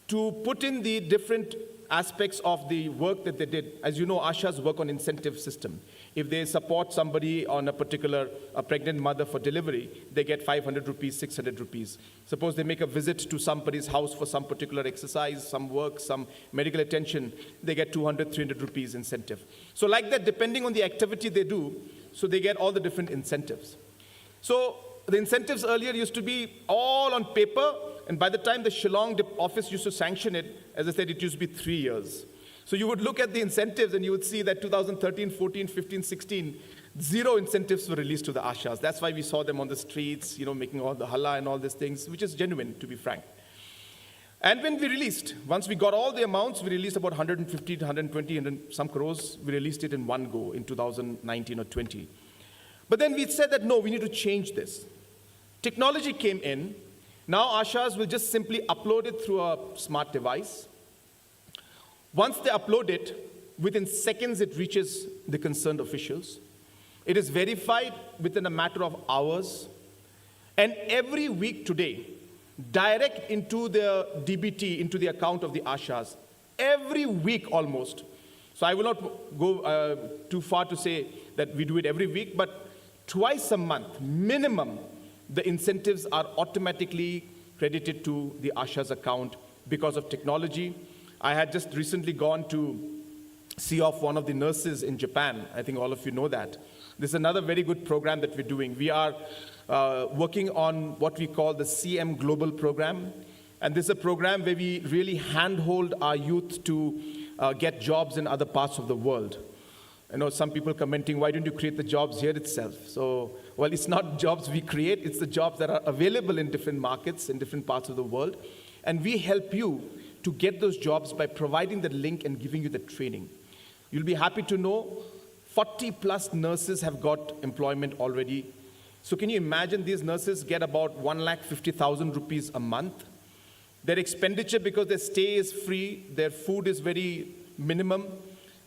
to put in the different aspects of the work that they did. As you know, Ashas work on incentive system. If they support somebody on a pregnant mother for delivery, they get 500 rupees, 600 rupees. Suppose they make a visit to somebody's house for some particular exercise, some work, some medical attention, they get 200, 300 rupees incentive. So like that, depending on the activity they do, so they get all the different incentives. So the incentives earlier used to be all on paper, and by the time the Shillong office used to sanction it, as I said, it used to be 3 years. So you would look at the incentives and you would see that 2013, 14, 15, 16, 0 incentives were released to the Ashas. That's why we saw them on the streets, making all the halla and all these things, which is genuine, to be frank. And when we released, once we got all the amounts, we released about 150 to 120 and then some crores. We released it in one go in 2019 or 20. But then we said that, no, we need to change this. Technology came in. Now Ashas will just simply upload it through a smart device. Once they upload it, within seconds it reaches the concerned officials. It is verified within a matter of hours. And every week today, direct into the DBT, into the account of the Ashas, every week almost. So I will not go too far to say that we do it every week, but twice a month, minimum, the incentives are automatically credited to the Asha's account because of technology. I had just recently gone to see off one of the nurses in Japan. I think all of you know that. This is another very good program that we're doing. We are working on what we call the CM Global program. And this is a program where we really handhold our youth to get jobs in other parts of the world. I know some people commenting, why don't you create the jobs here itself? So, well, it's not jobs we create, it's the jobs that are available in different markets, in different parts of the world. And we help you to get those jobs by providing the link and giving you the training. You'll be happy to know 40 plus nurses have got employment already. So can you imagine these nurses get about 1,50,000 rupees a month? Their expenditure, because their stay is free, their food is very minimum,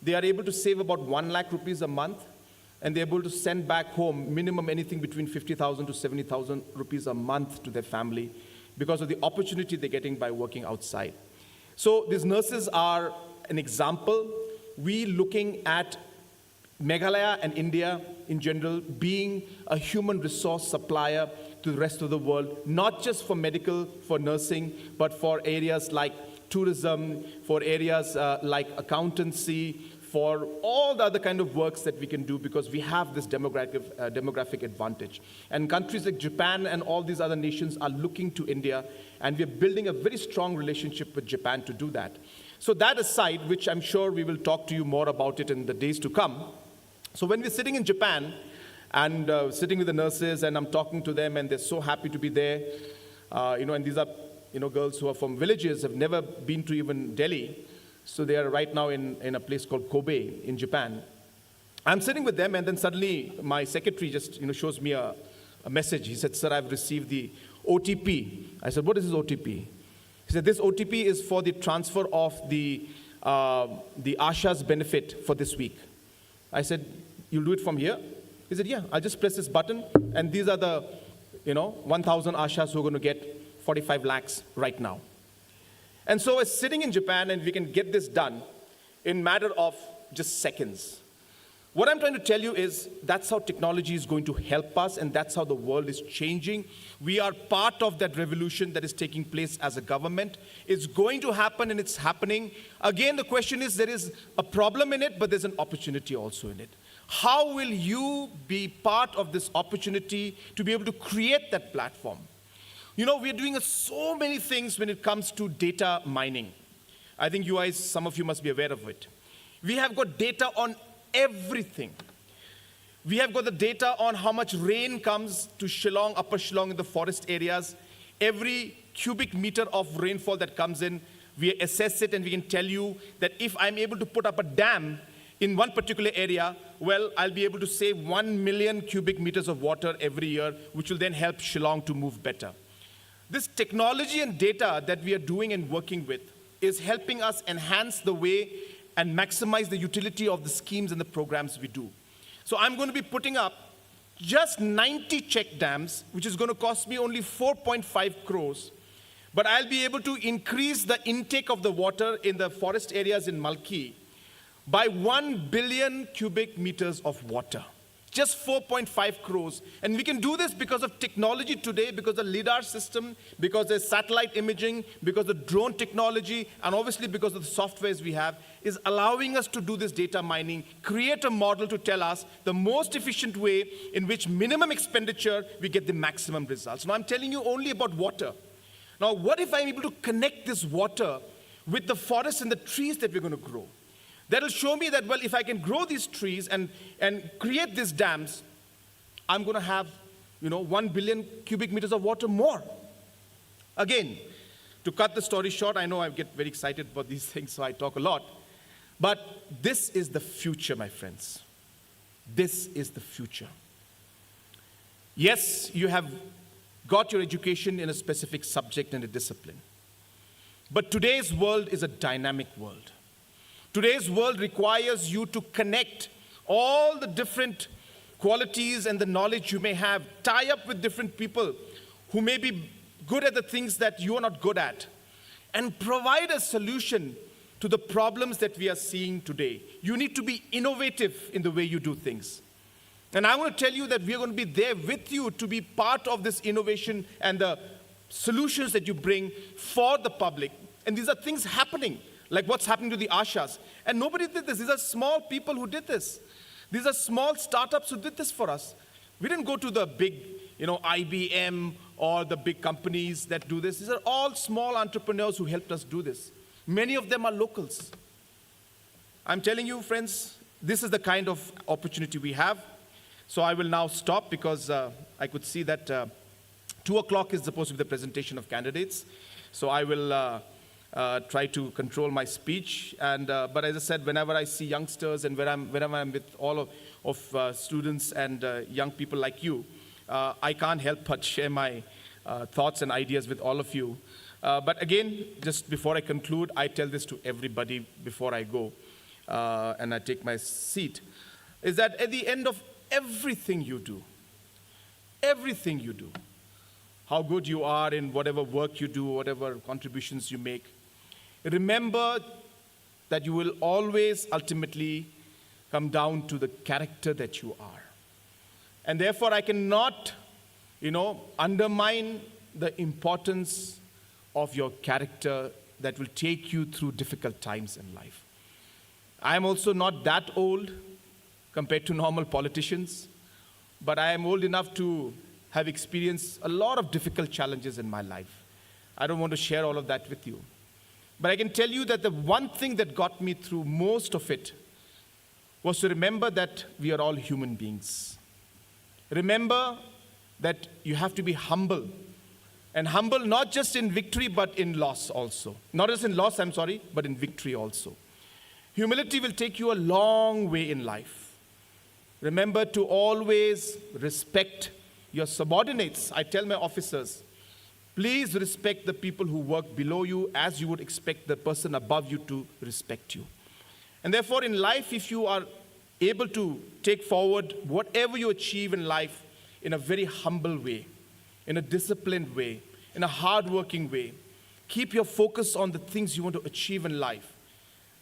they are able to save about 1 lakh rupees a month, and they're able to send back home minimum anything between 50,000 to 70,000 rupees a month to their family because of the opportunity they're getting by working outside. So these nurses are an example. We looking at Meghalaya and India in general being a human resource supplier to the rest of the world, not just for medical, for nursing, but for areas like tourism, for areas like accountancy, for all the other kind of works that we can do because we have this demographic advantage. And countries like Japan and all these other nations are looking to India, and we're building a very strong relationship with Japan to do that. So that aside, which I'm sure we will talk to you more about it in the days to come. So when we're sitting in Japan and sitting with the nurses and I'm talking to them and they're so happy to be there, and these are girls who are from villages, have never been to even Delhi. So they are right now in a place called Kobe in Japan. I'm sitting with them and then suddenly my secretary just shows me a message. He said, sir, I've received the OTP. I said, what is this OTP? He said, this OTP is for the transfer of the Asha's benefit for this week. I said, you'll do it from here? He said, yeah, I'll just press this button, and these are the, 1,000 Ashas who are going to get 45 lakhs right now. And so we're sitting in Japan, and we can get this done in matter of just seconds. What I'm trying to tell you is that's how technology is going to help us, and that's how the world is changing. We are part of that revolution that is taking place as a government. It's going to happen, and it's happening. Again, the question is, there is a problem in it, but there's an opportunity also in it. How will you be part of this opportunity to be able to create that platform? We're doing so many things when it comes to data mining. I think you guys, some of you must be aware of it. We have got data on everything. We have got the data on how much rain comes to Shillong, Upper Shillong in the forest areas. Every cubic meter of rainfall that comes in, we assess it, and we can tell you that if I'm able to put up a dam in one particular area, well, I'll be able to save 1 million cubic meters of water every year, which will then help Shillong to move better. This technology and data that we are doing and working with is helping us enhance the way and maximize the utility of the schemes and the programs we do. So I'm going to be putting up just 90 check dams, which is going to cost me only 4.5 crores. But I'll be able to increase the intake of the water in the forest areas in Malki by 1 billion cubic meters of water. Just 4.5 crores. And we can do this because of technology today, because of the LIDAR system, because there's satellite imaging, because of drone technology, and obviously because of the softwares we have, is allowing us to do this data mining, create a model to tell us the most efficient way in which minimum expenditure, we get the maximum results. Now, I'm telling you only about water. Now, what if I'm able to connect this water with the forests and the trees that we're going to grow? That'll show me that, well, if I can grow these trees and create these dams, I'm going to have, 1 billion cubic meters of water more. Again, to cut the story short, I know I get very excited about these things, so I talk a lot. But this is the future, my friends. This is the future. Yes, you have got your education in a specific subject and a discipline. But today's world is a dynamic world. Today's world requires you to connect all the different qualities and the knowledge you may have, tie up with different people who may be good at the things that you are not good at, and provide a solution to the problems that we are seeing today. You need to be innovative in the way you do things. And I want to tell you that we are going to be there with you to be part of this innovation and the solutions that you bring for the public. And these are things happening, like what's happening to the Ashas. And nobody did this. These are small people who did this. These are small startups who did this for us. We didn't go to the big, IBM or the big companies that do this. These are all small entrepreneurs who helped us do this. Many of them are locals. I'm telling you, friends, this is the kind of opportunity we have. So I will now stop because I could see that 2 o'clock is supposed to be the presentation of candidates. So I will try to control my speech. But as I said, whenever I see youngsters and whenever I'm with all of students and young people like you, I can't help but share my thoughts and ideas with all of you. But again, just before I conclude, I tell this to everybody before I go and I take my seat, is that at the end of everything you do, how good you are in whatever work you do, whatever contributions you make, remember that you will always ultimately come down to the character that you are. And therefore, I cannot, undermine the importance of your character that will take you through difficult times in life. I am also not that old compared to normal politicians, but I am old enough to have experienced a lot of difficult challenges in my life. I don't want to share all of that with you. But I can tell you that the one thing that got me through most of it was to remember that we are all human beings. Remember that you have to be humble. And humble not just in victory, but in loss also. Not just in loss, but in victory also. Humility will take you a long way in life. Remember to always respect your subordinates. I tell my officers, please respect the people who work below you as you would expect the person above you to respect you. And therefore, in life, if you are able to take forward whatever you achieve in life in a very humble way, in a disciplined way, in a hardworking way. Keep your focus on the things you want to achieve in life.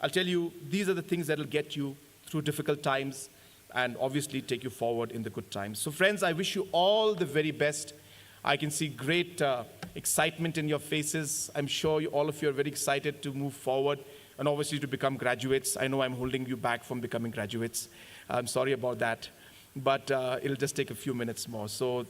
I'll tell you, these are the things that will get you through difficult times and obviously take you forward in the good times. So friends, I wish you all the very best. I can see great excitement in your faces. I'm sure all of you are very excited to move forward and obviously to become graduates. I know I'm holding you back from becoming graduates. I'm sorry about that, but it'll just take a few minutes more. So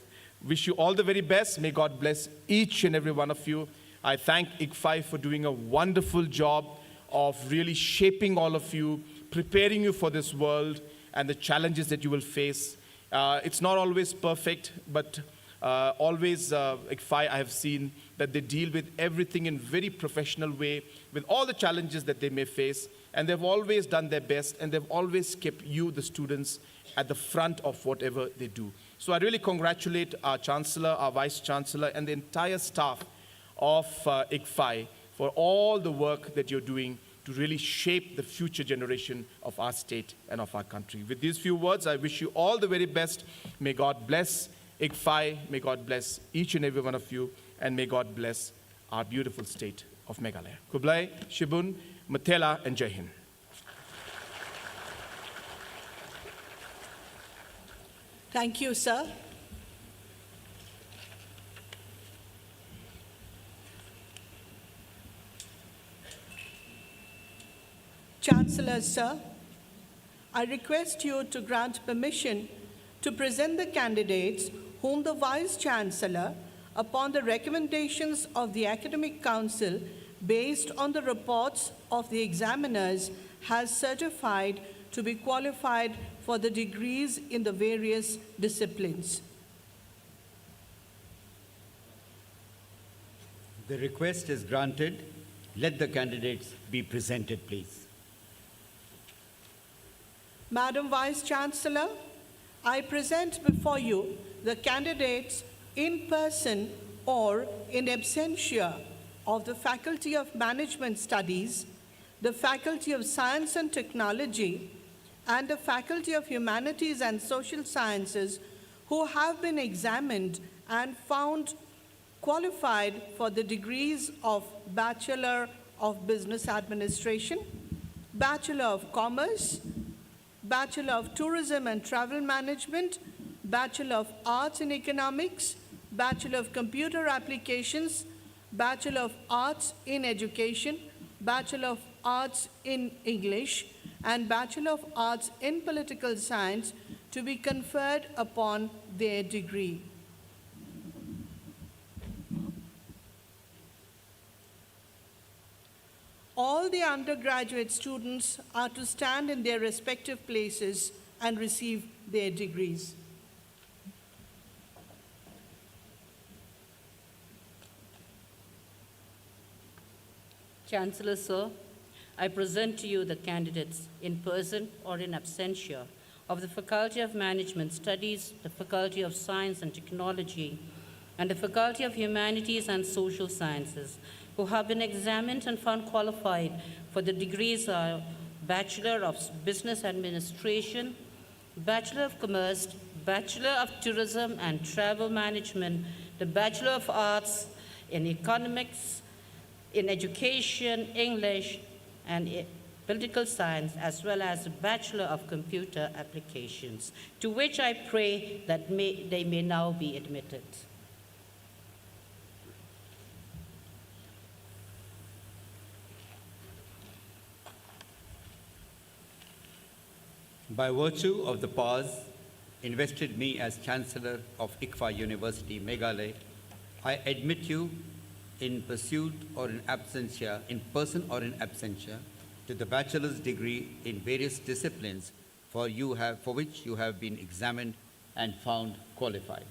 wish you all the very best. May God bless each and every one of you. I thank Icfai for doing a wonderful job of really shaping all of you, preparing you for this world and the challenges that you will face. It's not always perfect, but always Icfai, I have seen that they deal with everything in very professional way, with all the challenges that they may face, and they've always done their best, and they've always kept you, the students, at the front of whatever they do. So I really congratulate our Chancellor, our Vice Chancellor, and the entire staff of Icfai for all the work that you're doing to really shape the future generation of our state and of our country. With these few words, I wish you all the very best. May God bless Icfai, may God bless each and every one of you, and may God bless our beautiful state of Meghalaya. Kublai, Shibun, Matela, and Jai Hind. Thank you, sir. Chancellor, sir, I request you to grant permission to present the candidates whom the Vice Chancellor, upon the recommendations of the Academic Council based on the reports of the examiners, has certified to be qualified for the degrees in the various disciplines. The request is granted. Let the candidates be presented, please. Madam Vice Chancellor, I present before you the candidates in person or in absentia of the Faculty of Management Studies, the Faculty of Science and Technology, and the Faculty of Humanities and Social Sciences who have been examined and found qualified for the degrees of Bachelor of Business Administration, Bachelor of Commerce, Bachelor of Tourism and Travel Management, Bachelor of Arts in Economics, Bachelor of Computer Applications, Bachelor of Arts in Education, Bachelor of Arts in English, and Bachelor of Arts in Political Science to be conferred upon their degree. All the undergraduate students are to stand in their respective places and receive their degrees. Chancellor, sir, I present to you the candidates in person or in absentia of the Faculty of Management Studies, the Faculty of Science and Technology, and the Faculty of Humanities and Social Sciences, who have been examined and found qualified for the degrees of Bachelor of Business Administration, Bachelor of Commerce, Bachelor of Tourism and Travel Management, the Bachelor of Arts in Economics, in Education, English, and Political Science, as well as a Bachelor of Computer Applications, to which I pray that they may now be admitted. By virtue of the powers invested me as Chancellor of Icfai University, Meghalaya, I admit you in pursuit or in absentia, in person or in absentia, to the bachelor's degree in various disciplines for which you have been examined and found qualified.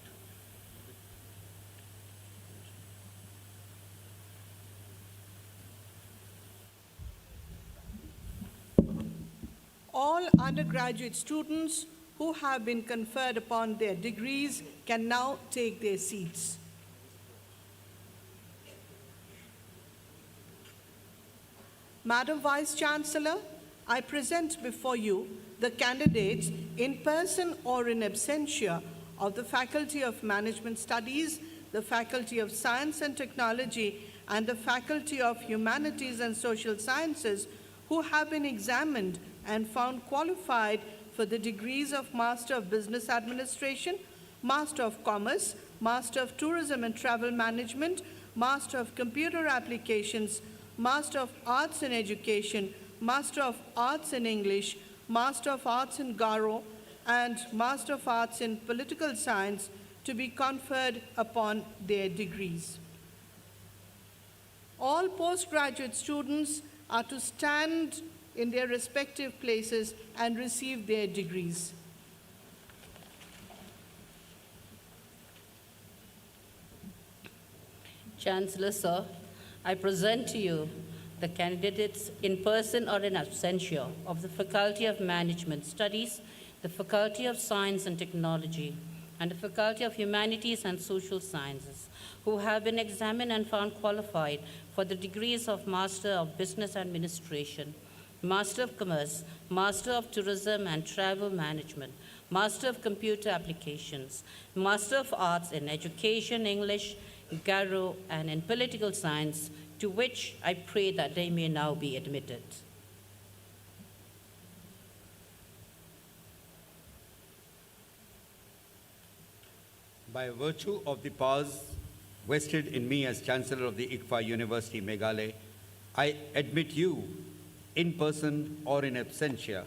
All undergraduate students who have been conferred upon their degrees can now take their seats. Madam Vice Chancellor, I present before you the candidates in person or in absentia of the Faculty of Management Studies, the Faculty of Science and Technology, and the Faculty of Humanities and Social Sciences who have been examined and found qualified for the degrees of Master of Business Administration, Master of Commerce, Master of Tourism and Travel Management, Master of Computer Applications, Master of Arts in Education, Master of Arts in English, Master of Arts in Garo, and Master of Arts in Political Science to be conferred upon their degrees. All postgraduate students are to stand in their respective places and receive their degrees. Chancellor, sir, I present to you the candidates in person or in absentia of the Faculty of Management Studies, the Faculty of Science and Technology, and the Faculty of Humanities and Social Sciences, who have been examined and found qualified for the degrees of Master of Business Administration, Master of Commerce, Master of Tourism and Travel Management, Master of Computer Applications, Master of Arts in Education, English, Garo, and in Political Science, to which I pray that they may now be admitted. By virtue of the powers vested in me as Chancellor of the Icfai University, Meghalaya, I admit you, in person or in absentia,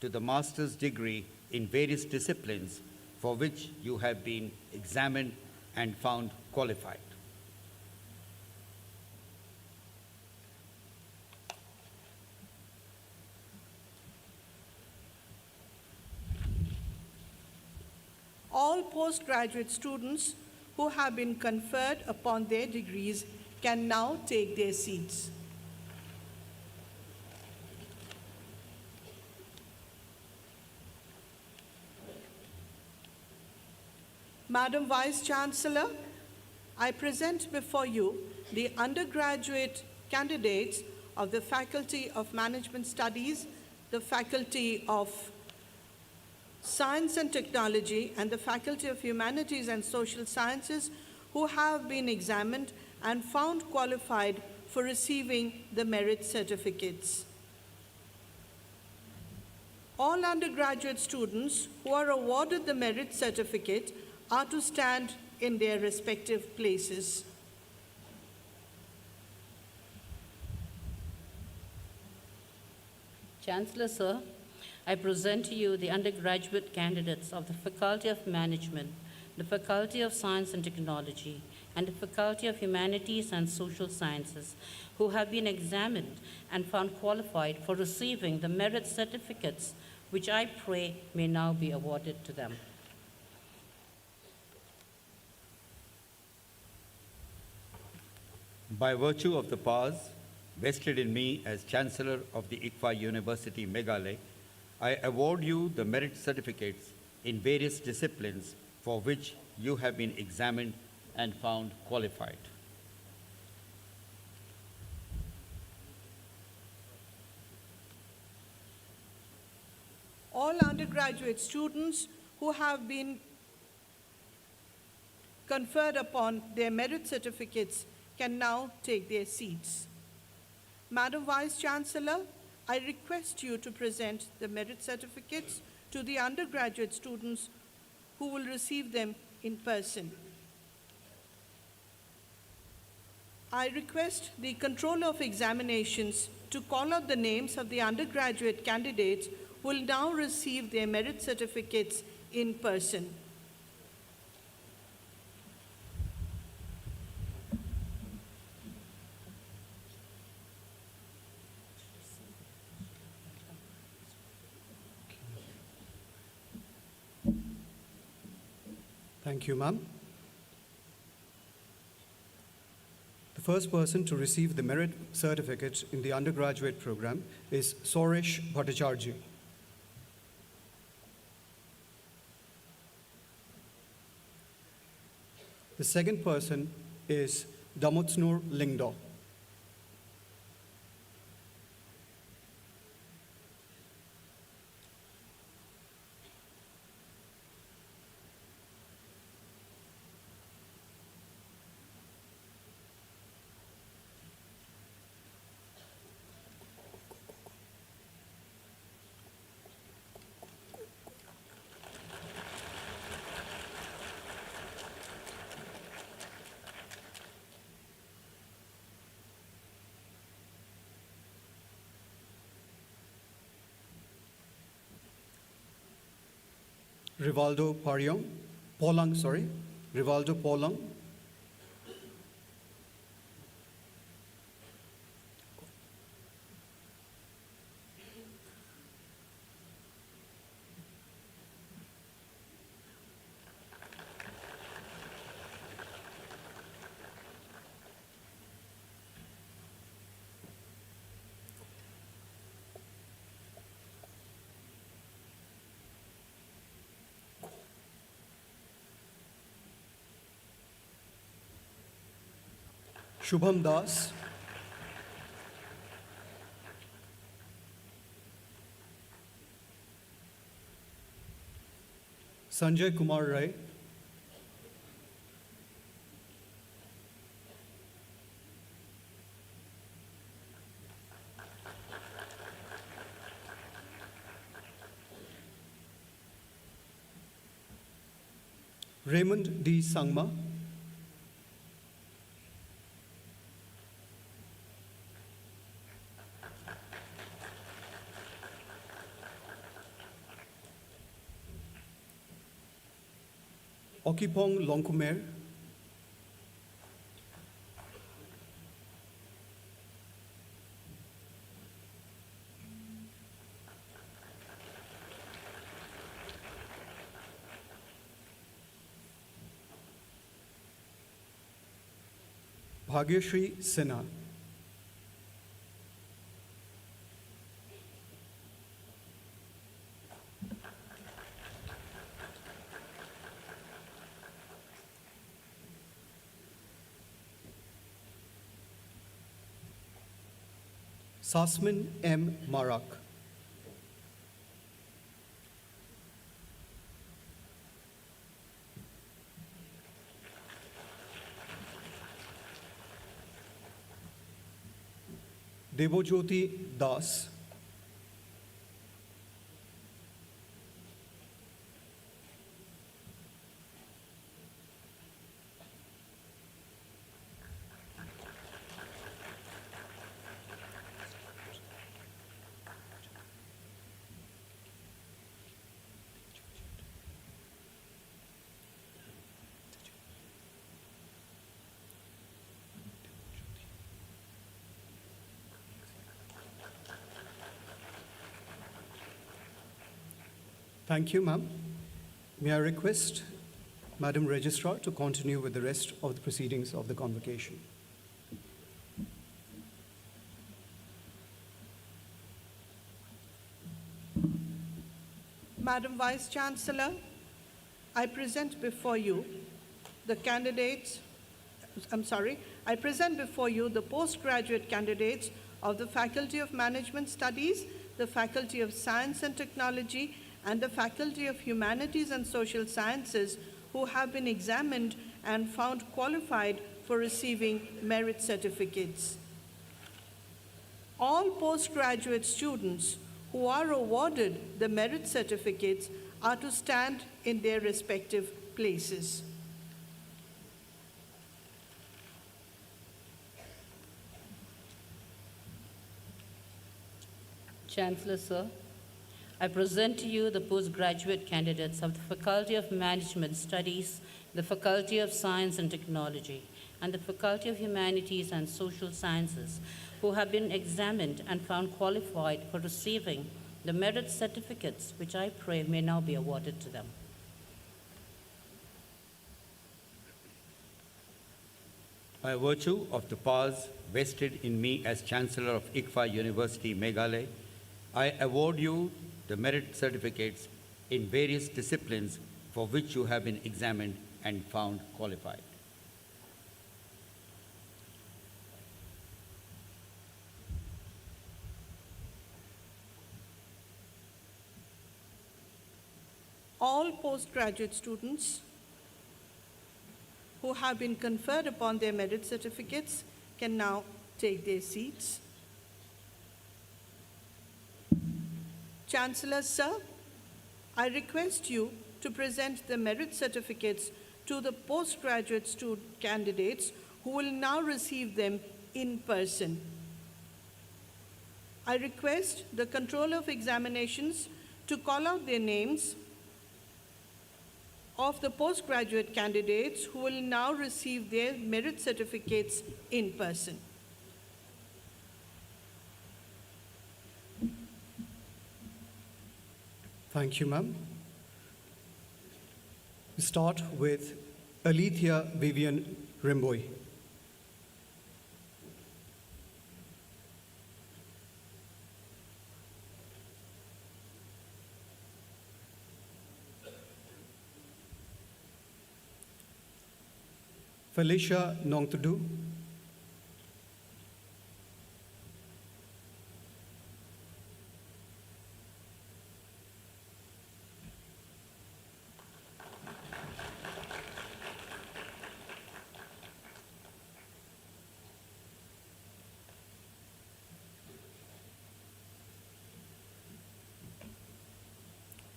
to the master's degree in various disciplines for which you have been examined and found qualified. All postgraduate students who have been conferred upon their degrees can now take their seats. Madam Vice Chancellor, I present before you the undergraduate candidates of the Faculty of Management Studies, the Faculty of Science and Technology, and the Faculty of Humanities and Social Sciences who have been examined and found qualified for receiving the merit certificates. All undergraduate students who are awarded the merit certificate are to stand in their respective places. Chancellor, sir, I present to you the undergraduate candidates of the Faculty of Management, the Faculty of Science and Technology, and the Faculty of Humanities and Social Sciences, who have been examined and found qualified for receiving the merit certificates, which I pray may now be awarded to them. By virtue of the powers vested in me as Chancellor of the Icfai University, Meghalaya, I award you the merit certificates in various disciplines for which you have been examined and found qualified. All undergraduate students who have been conferred upon their merit certificates can now take their seats. Madam Vice Chancellor, I request you to present the merit certificates to the undergraduate students who will receive them in person. I request the Controller of Examinations to call out the names of the undergraduate candidates who will now receive their merit certificates in person. Thank you, ma'am. The first person to receive the merit certificate in the undergraduate program is Soresh Bhattacharjee. The second person is Damutsnur Lingdo. Rivaldo Polang, Rivaldo Polang. Shubham Das. Sanjay Kumar Rai. Raymond D. Sangma. Okipong Longkumer. Bhagyashree Sinha. Sasmin M. Marak. Devojyoti Das. Thank you, ma'am. May I request Madam Registrar to continue with the rest of the proceedings of the convocation. Madam Vice Chancellor, I present before you the postgraduate candidates of the Faculty of Management Studies, the Faculty of Science and Technology, and the Faculty of Humanities and Social Sciences who have been examined and found qualified for receiving merit certificates. All postgraduate students who are awarded the merit certificates are to stand in their respective places. Chancellor, sir, I present to you the postgraduate candidates of the Faculty of Management Studies, the Faculty of Science and Technology, and the Faculty of Humanities and Social Sciences, who have been examined and found qualified for receiving the merit certificates, which I pray may now be awarded to them. By virtue of the powers vested in me as Chancellor of Icfai University, Meghalaya, I award you the merit certificates in various disciplines for which you have been examined and found qualified. All postgraduate students who have been conferred upon their merit certificates can now take their seats. Chancellor, sir, I request you to present the merit certificates to the postgraduate student candidates who will now receive them in person. I request the Controller of Examinations to call out their names of the postgraduate candidates who will now receive their merit certificates in person. Thank you, ma'am. We start with Alethea Vivian Rimboy. Felicia Nongtudu.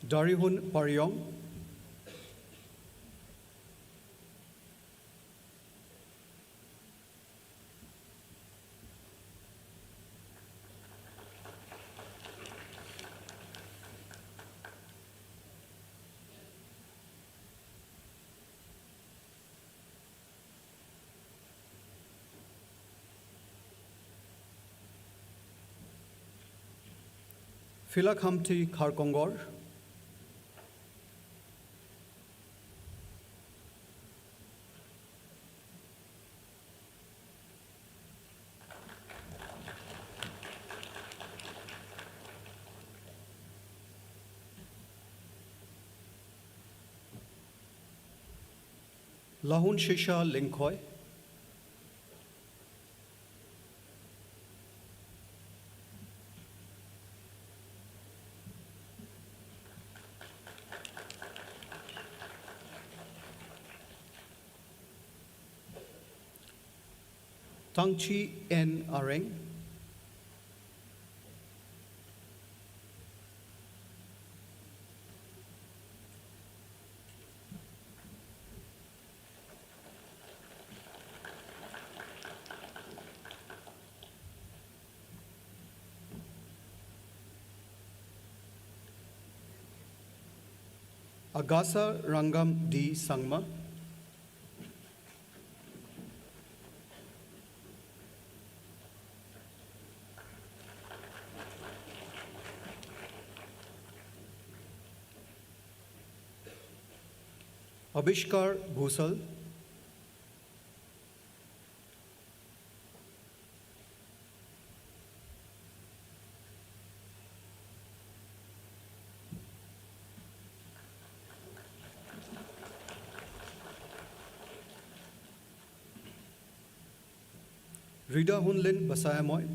Darihun Paryong. Philakhamti Kharkongor. Lahun Shisha Lingkhoi. Tangchi N. Areng. Agasa Rangam D. Sangma. Abhishkar Bhusal. Rida Hunlin Basayamoy.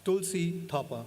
Tulsi Thapa.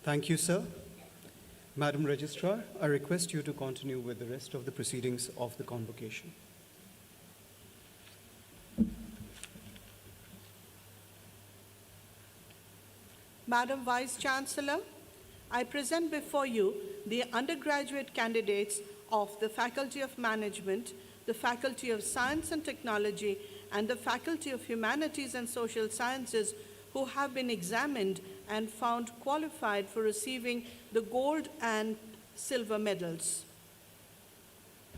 Thank you, sir. Madam Registrar, I request you to continue with the rest of the proceedings of the convocation. Madam Vice Chancellor, I present before you the undergraduate candidates of the Faculty of Management, the Faculty of Science and Technology, and the Faculty of Humanities and Social Sciences who have been examined and found qualified for receiving the gold and silver medals.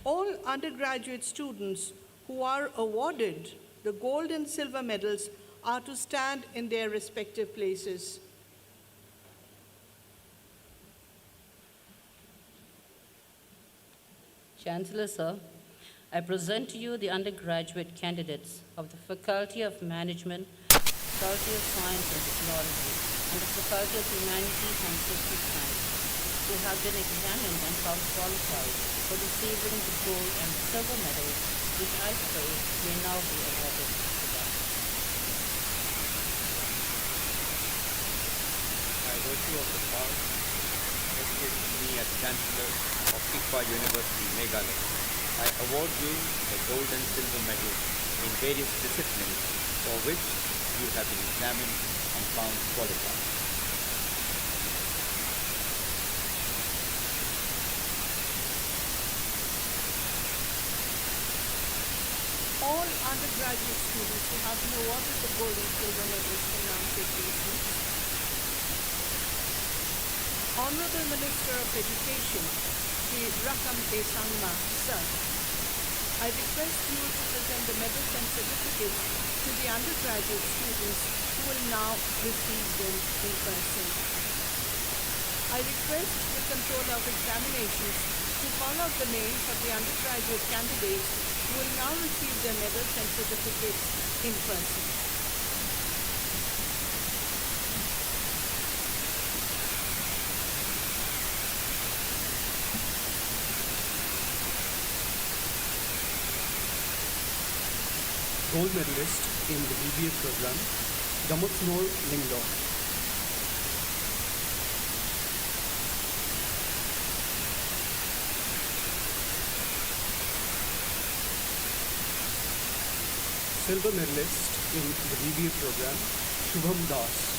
All undergraduate students who are awarded the gold and silver medals are to stand in their respective places. Chancellor, sir, I present to you the undergraduate candidates of the Faculty of Management, Faculty of Science and Technology, and the Faculty of Humanities and Social Science, who have been examined and found qualified for receiving the gold and silver medals, which Icfai may now be awarded to them. By virtue of the power vested in me as Chancellor of Icfai University, Meghalaya, I award you the gold and silver medals in various disciplines for which you have been examined and found qualified. All undergraduate students who have been awarded the gold and silver medals can now take their seats. Honorable Minister of Education, Shri Rakam A. Sangma, sir, I request you to present the medals and certificates to the undergraduate students who will now receive them in person. I request the Controller of Examinations to call out the names of the undergraduate candidates who will now receive their medals and certificates in person. Gold medalist in the BBA program, Damotsnor Lingdor. Silver medalist in the BBA program, Shubham Das.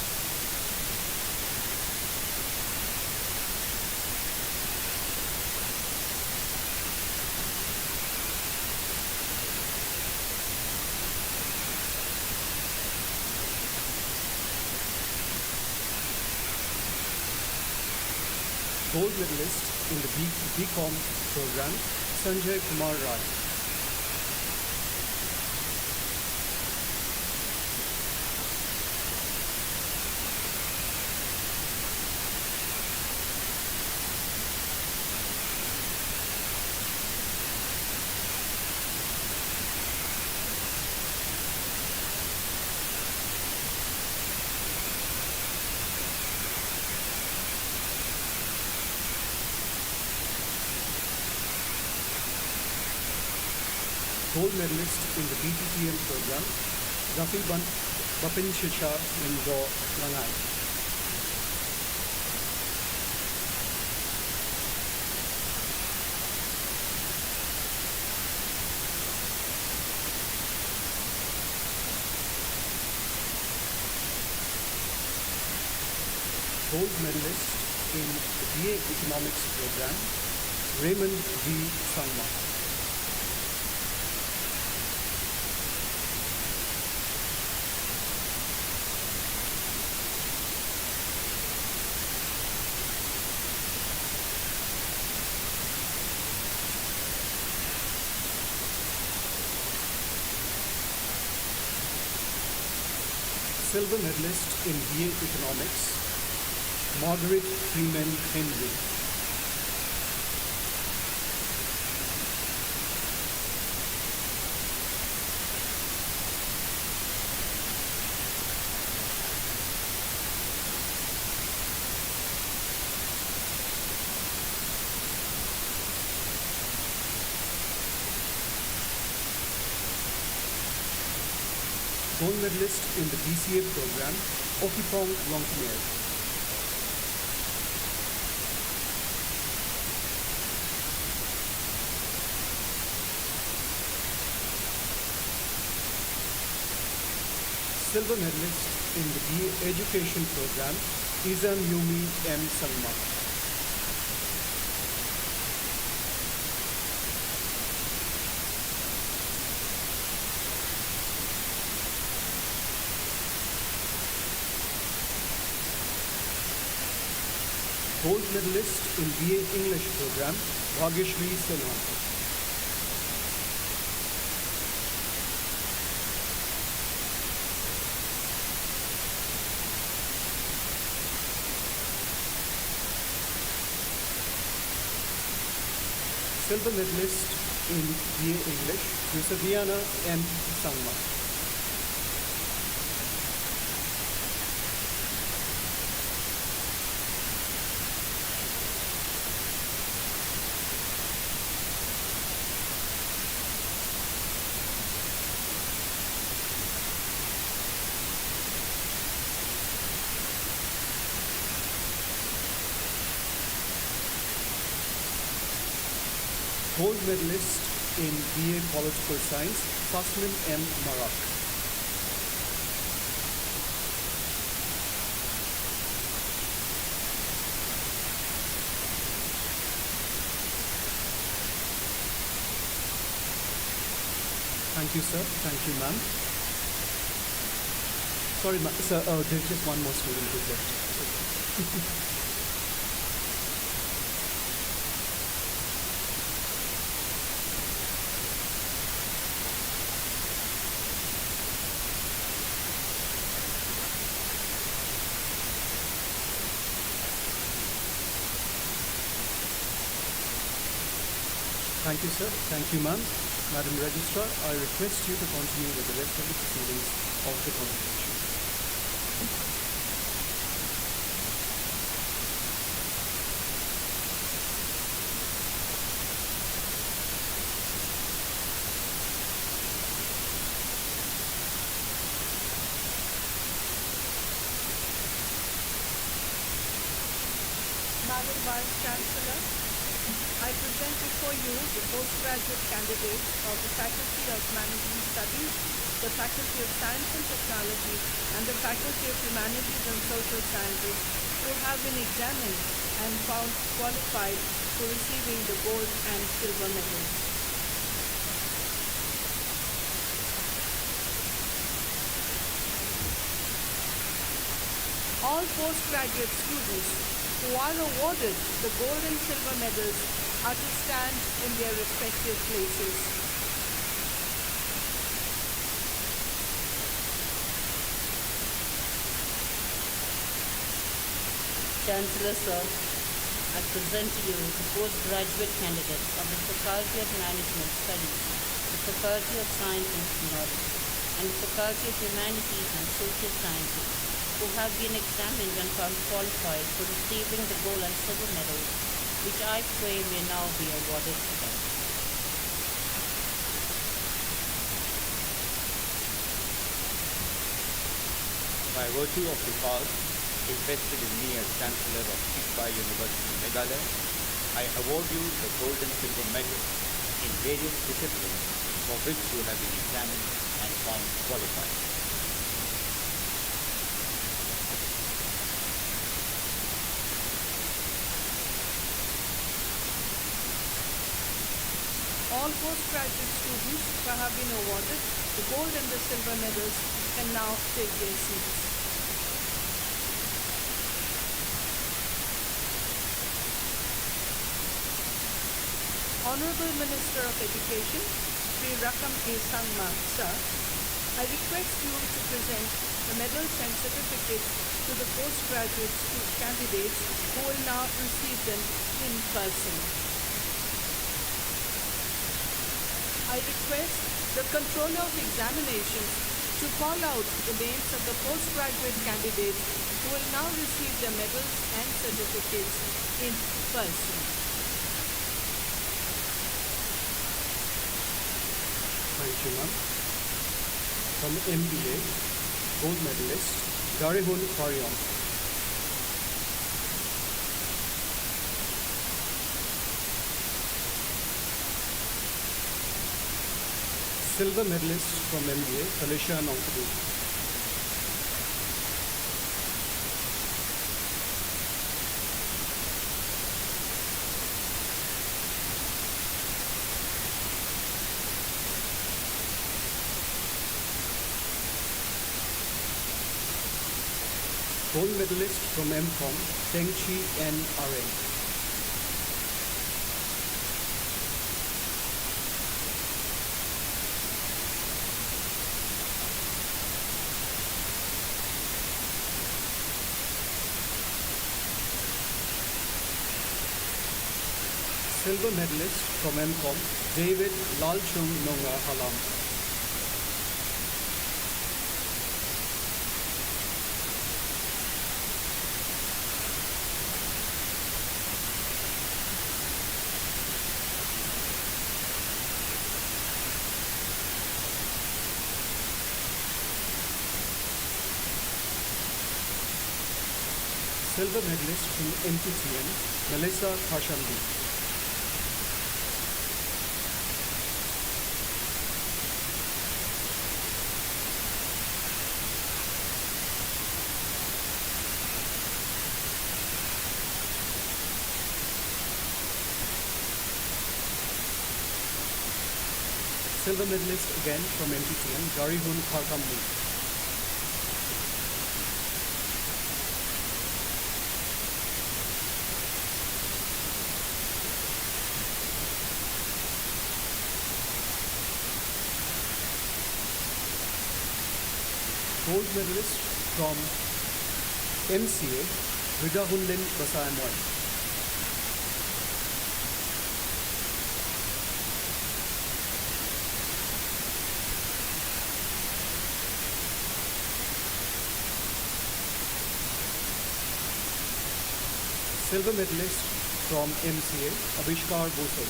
Gold medalist in the BCom program, Sanjay Kumar Rai. Gold medalist in the BTTM program, Rafi Bapin Shisha Lindo Langai. Gold medalist in the BA Economics program, Raymond D. Sangma. Silver medalist in BA Economics, Margaret Freeman Henry. Gold medalist in the BCA program, Okipong Longkmer. Silver medalist in the BA Education program, Izam Yumi M. Sangma. Gold medalist in BA English program, Bhageshri Sinha. Silver medalist in BA English, Yusaviana M. Sangma. Gold medalist in BA Political Science, Tasnim M. Marak. Thank you, sir. Thank you, ma'am. Sorry, sir, there's just one more student who's left. Thank you, sir. Thank you, ma'am. Madam Registrar, I request you to continue with the rest of the proceedings of the convocation. Madam Vice Chancellor, I present before you the postgraduate candidates of the Faculty of Management Studies, the Faculty of Science and Technology, and the Faculty of Humanities and Social Sciences who have been examined and found qualified for receiving the gold and silver medals. All postgraduate students who are awarded the gold and silver medals are to stand in their respective places. Chancellor, sir, I present to you the postgraduate candidates of the Faculty of Management Studies, the Faculty of Science and Technology, and the Faculty of Humanities and Social Sciences, who have been examined and found qualified for receiving the gold and silver medals, which Icfai may now be awarded to them. By virtue of the powers invested in me as Chancellor of Icfai University, Meghalaya, I award you the gold and silver medals in various disciplines for which you have been examined and found qualified. All postgraduate students who have been awarded the gold and the silver medals can now take their seats. Honorable Minister of Education, Sri Rakam A. Sangma, sir, I request you to present the medals and certificates to the postgraduate candidates who will now receive them in person. I request the Controller of Examinations to call out the names of the postgraduate candidates who will now receive their medals and certificates in person. Thank you, ma'am. From MBA, gold medalist, Garihun Parion. Silver medalist from MBA, Felicia Nongkadu. Gold medalist from MCOM, Teng Chi N. Areng. Silver medalist from MCOM, David Lalchung Nonga Halam. Silver medalist from MTTN, Melissa Khashambi. Silver medalist again from MTTM, Jarihun Kharkamli. Gold medalist from MCA, Ridahunlin Basayamoy. Silver medalist from MCA, Avishkar Bose.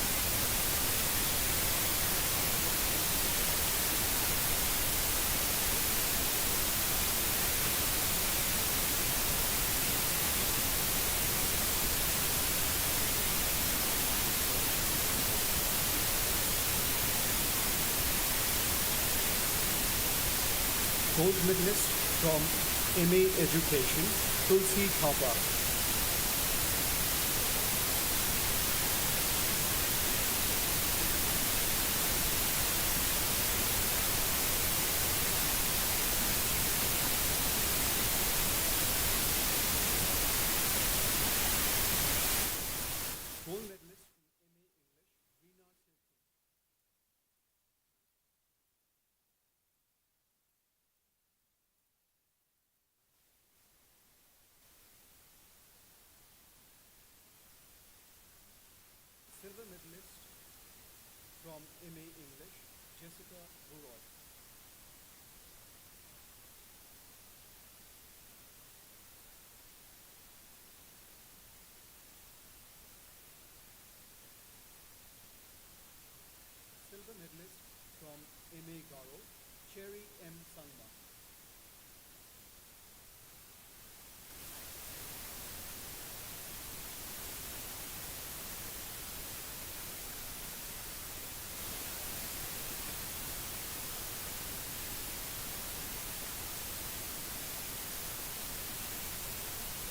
Gold medalist from MA Education, Tulsi Thapa. Gold medalist from MA English, Reena Silky. Silver medalist from MA English, Jessica Burrod. Silver medalist from MA Garo, Cherry M. Sangma.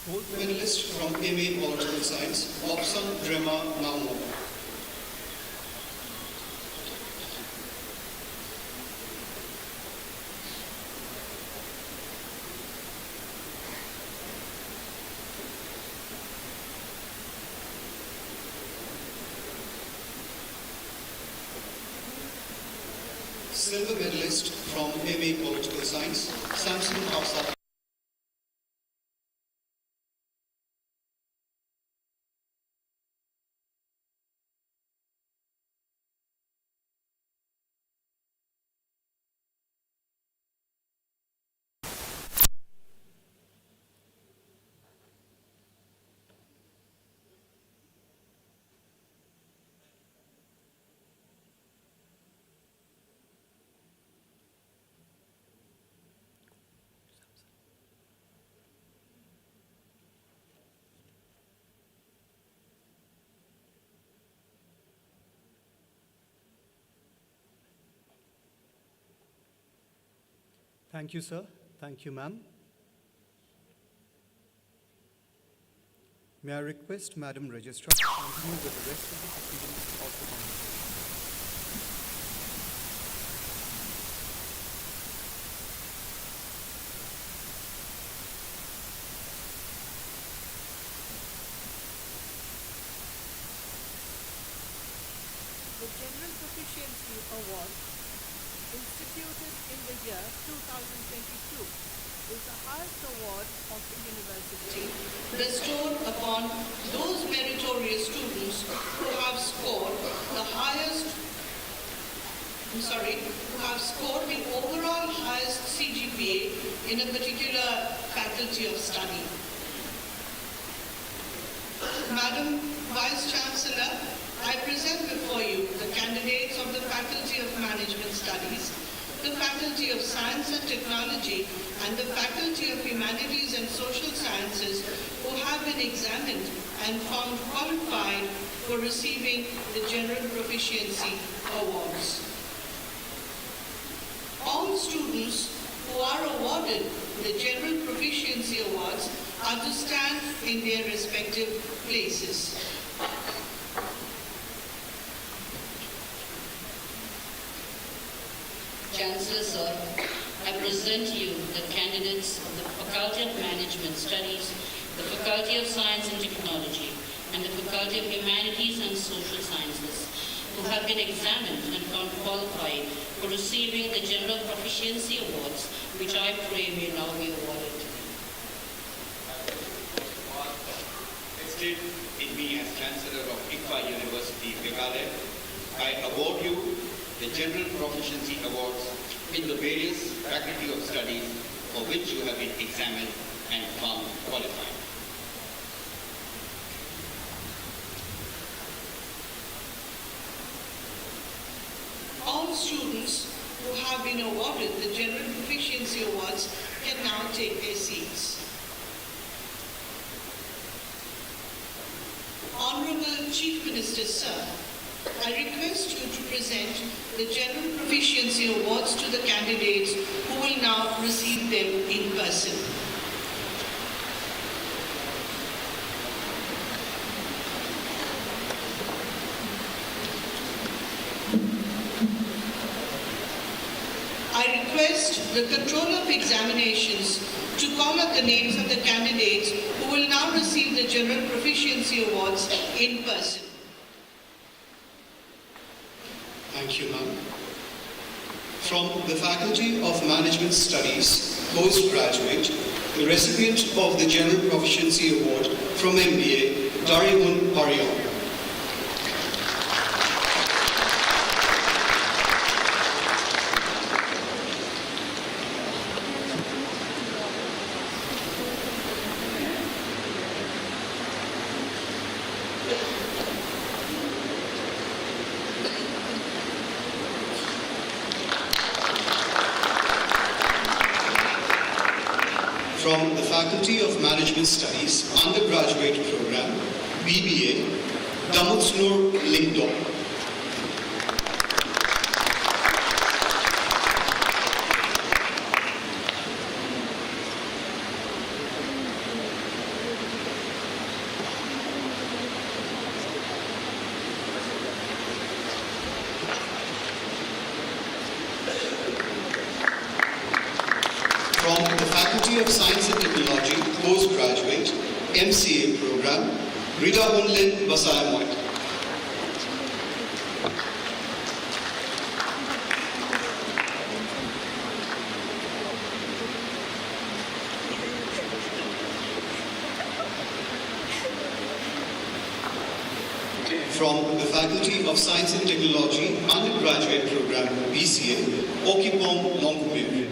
Gold Medalist from MA Political Science, Opsang Drema Naumo. Silver medalist from MA Political Science, Samson Hausa. Thank you, sir. Thank you, ma'am. May I request Madam Registrar to continue with the rest of the proceedings of the convocation. The General Proficiency Award, instituted in the year 2022, is the highest award of the university bestowed upon those meritorious students who have scored the overall highest CGPA in a particular faculty of study. Madam Vice Chancellor, I present before you the candidates of the Faculty of Management Studies, the Faculty of Science and Technology, and the Faculty of Humanities and Social Sciences who have been examined and found qualified for receiving the General Proficiency Awards. All students who are awarded the General Proficiency Awards are to stand in their respective places. Chancellor, sir, I present you the candidates of the Faculty of Management Studies, the Faculty of Science and Technology, and the Faculty of Humanities and Social Sciences, who have been examined and found qualified for receiving the General Proficiency Awards, which I pray may now be awarded. Vested in me as Chancellor of Icfai University, Meghalaya, I award you the General Proficiency Awards in the various Faculty of Studies for which you have been examined and found qualified. All students who have been awarded the General Proficiency Awards can now take their seats. Honorable Chief Minister, sir, I request you to present the General Proficiency Awards to the candidates who will now receive them in person. I request the Controller of Examinations to call up the names of the candidates who will now receive the General Proficiency Awards in person. Thank you, ma'am. From the Faculty of Management Studies, postgraduate, the recipient of the General Proficiency Award from MBA, Dariun Parion. From the Faculty of Management Studies, undergraduate program, BBA, Damutsnur Lingdong. From the Faculty of Science and Technology, postgraduate, MCA program, Rida Hunlin Basayamoy. From the Faculty of Science and Technology, undergraduate program, BCA, Okipom Longkumir.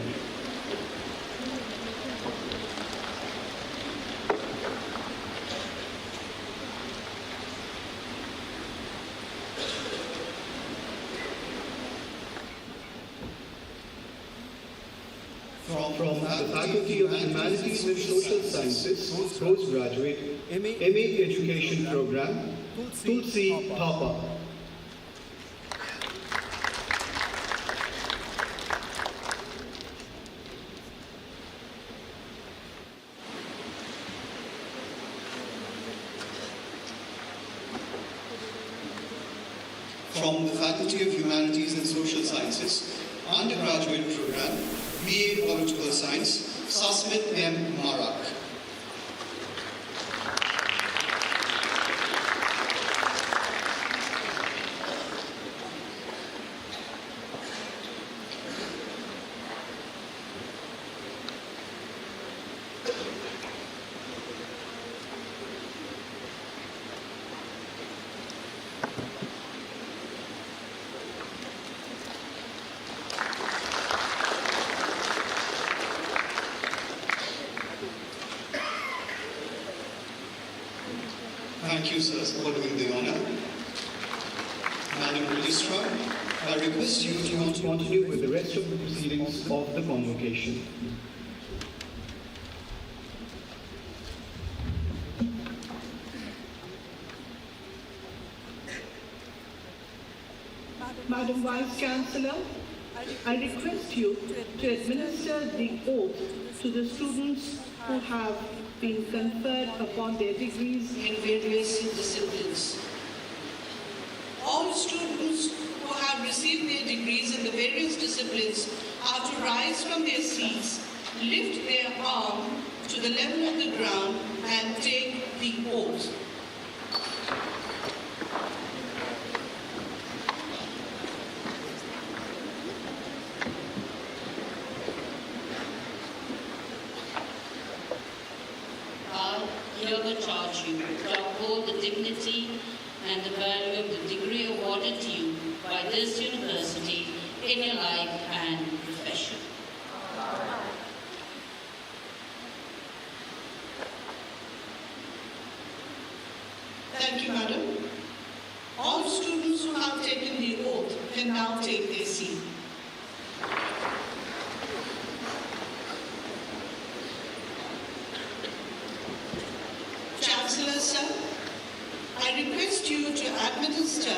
From the Faculty of Humanities and Social Sciences, postgraduate, MA Education Program, Tulsi Thapa. From the Faculty of Humanities and Social Sciences, undergraduate program, BA Political Science, Sasmit M. Marak. Thank you, sir, for doing the honor. Madam Registrar, I request you to continue with the rest of the proceedings of the convocation. Madam Vice Chancellor, I request you to administer the oath to the students who have been conferred upon their degrees in various disciplines. All students who have received their degrees in the various disciplines disciplines are to rise from their seats, lift their arm to the level of the ground, and take the oath. I hereby charge you to uphold the dignity and the value of the degree awarded to you by this university in your life and profession. Thank you, Madam. All students who have taken the oath can now take their seat. Chancellor, sir, I request you to administer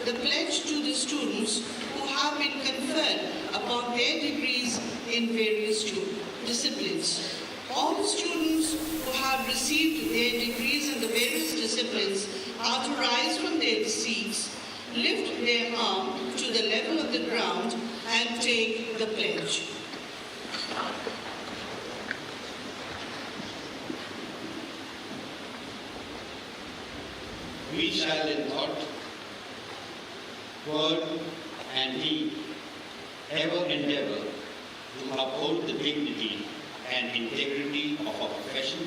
the pledge to the students who have been conferred upon their degrees in various disciplines. All students who have received their degrees in the various disciplines are to rise from their seats, lift their arm to the level of the ground, and take the pledge. We shall in thought, word, and deed ever endeavor to uphold the dignity and integrity of our profession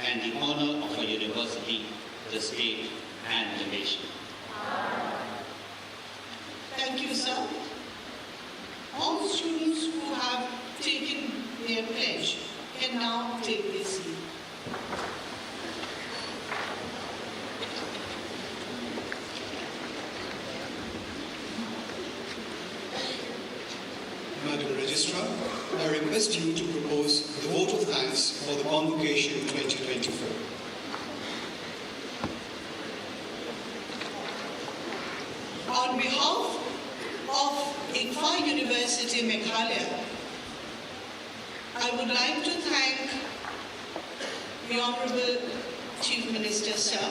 and the honor of our university, the state, and the nation. Thank you, sir. All students who have taken their pledge can now take their seat. Madam Registrar, I request you to propose the vote of thanks for the Convocation 2024. On behalf of Icfai University, Meghalaya, I would like to thank the Honorable Chief Minister, sir,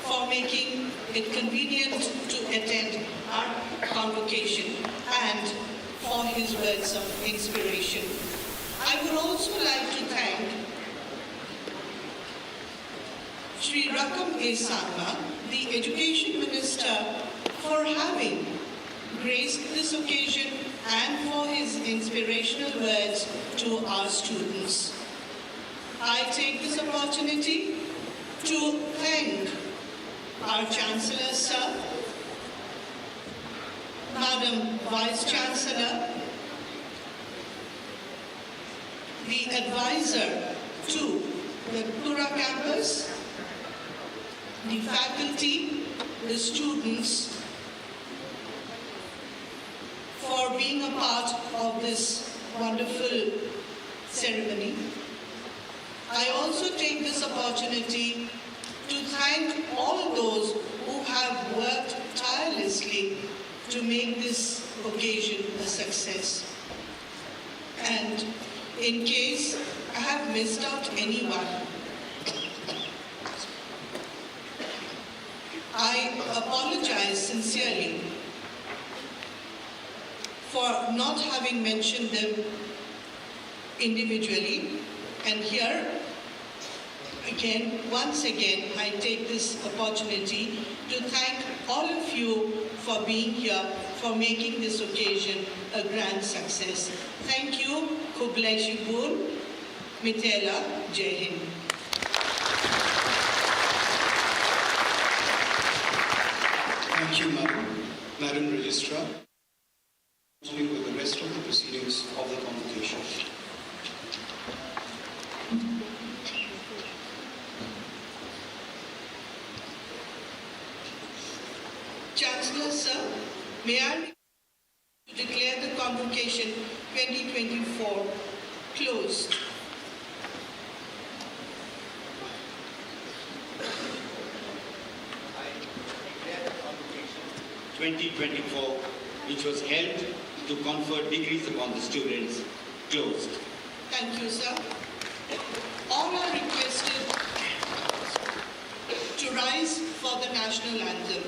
for making it convenient to attend our convocation and for his words of inspiration. I would also like to thank Shri Rakam A. Sarma, the Education Minister, for having graced this occasion and for his inspirational words to our students. I take this opportunity to thank our Chancellor, sir, Madam Vice Chancellor, the advisor to the Pura campus, the faculty, the students, for being a part of this wonderful ceremony. I also take this opportunity to thank all those who have worked tirelessly to make this occasion a success. And in case I have missed out anyone, I apologize sincerely for not having mentioned them individually. And here, again, once again, I take this opportunity to thank all of you for being here, for making this occasion a grand success. Thank you. Kublai Shibun, Mitela, Jai Hind. Thank you, Madam. Madam Registrar, continue with the rest of the proceedings of the convocation. Chancellor, sir, may I declare the Convocation 2024 closed. 2024, which was held to confer degrees upon the students, closed. Thank you, sir. All are requested to rise for the national anthem.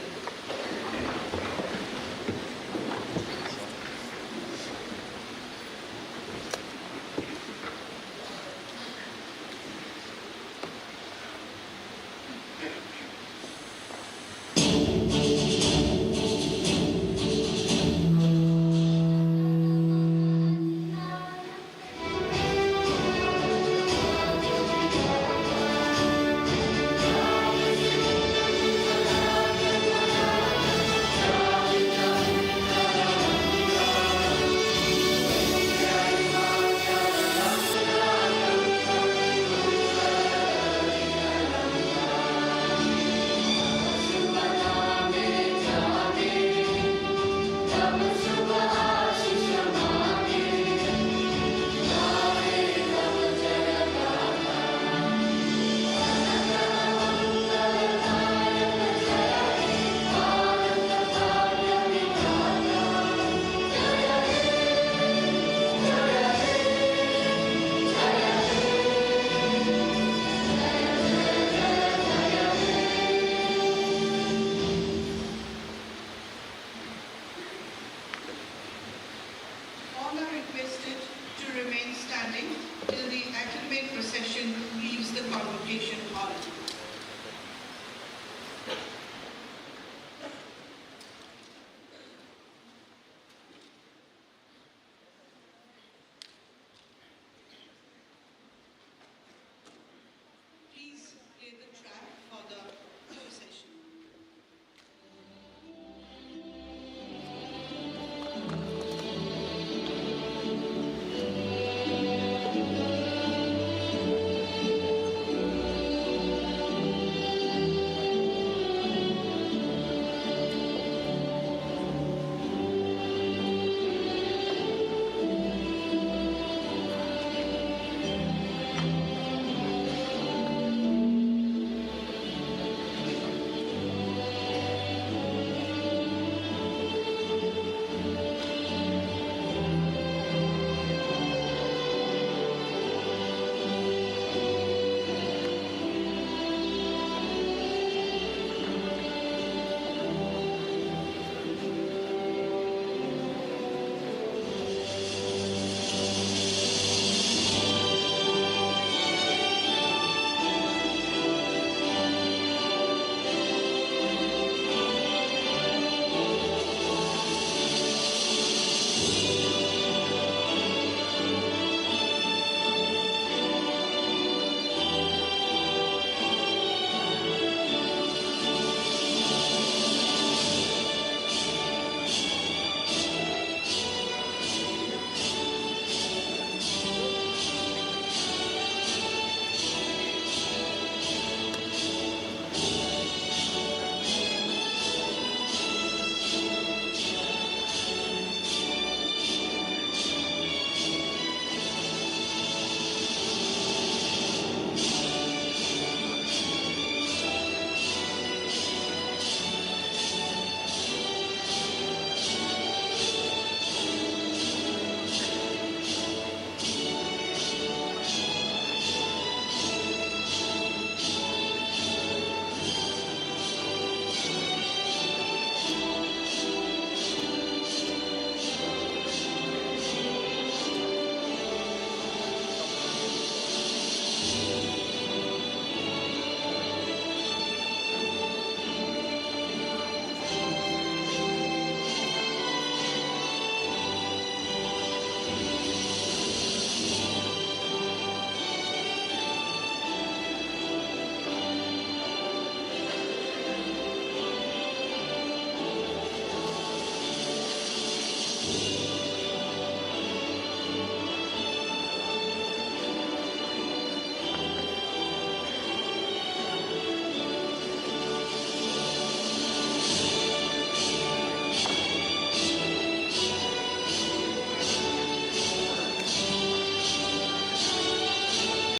all are requested to remain standing till the academic procession leaves the convocation hall.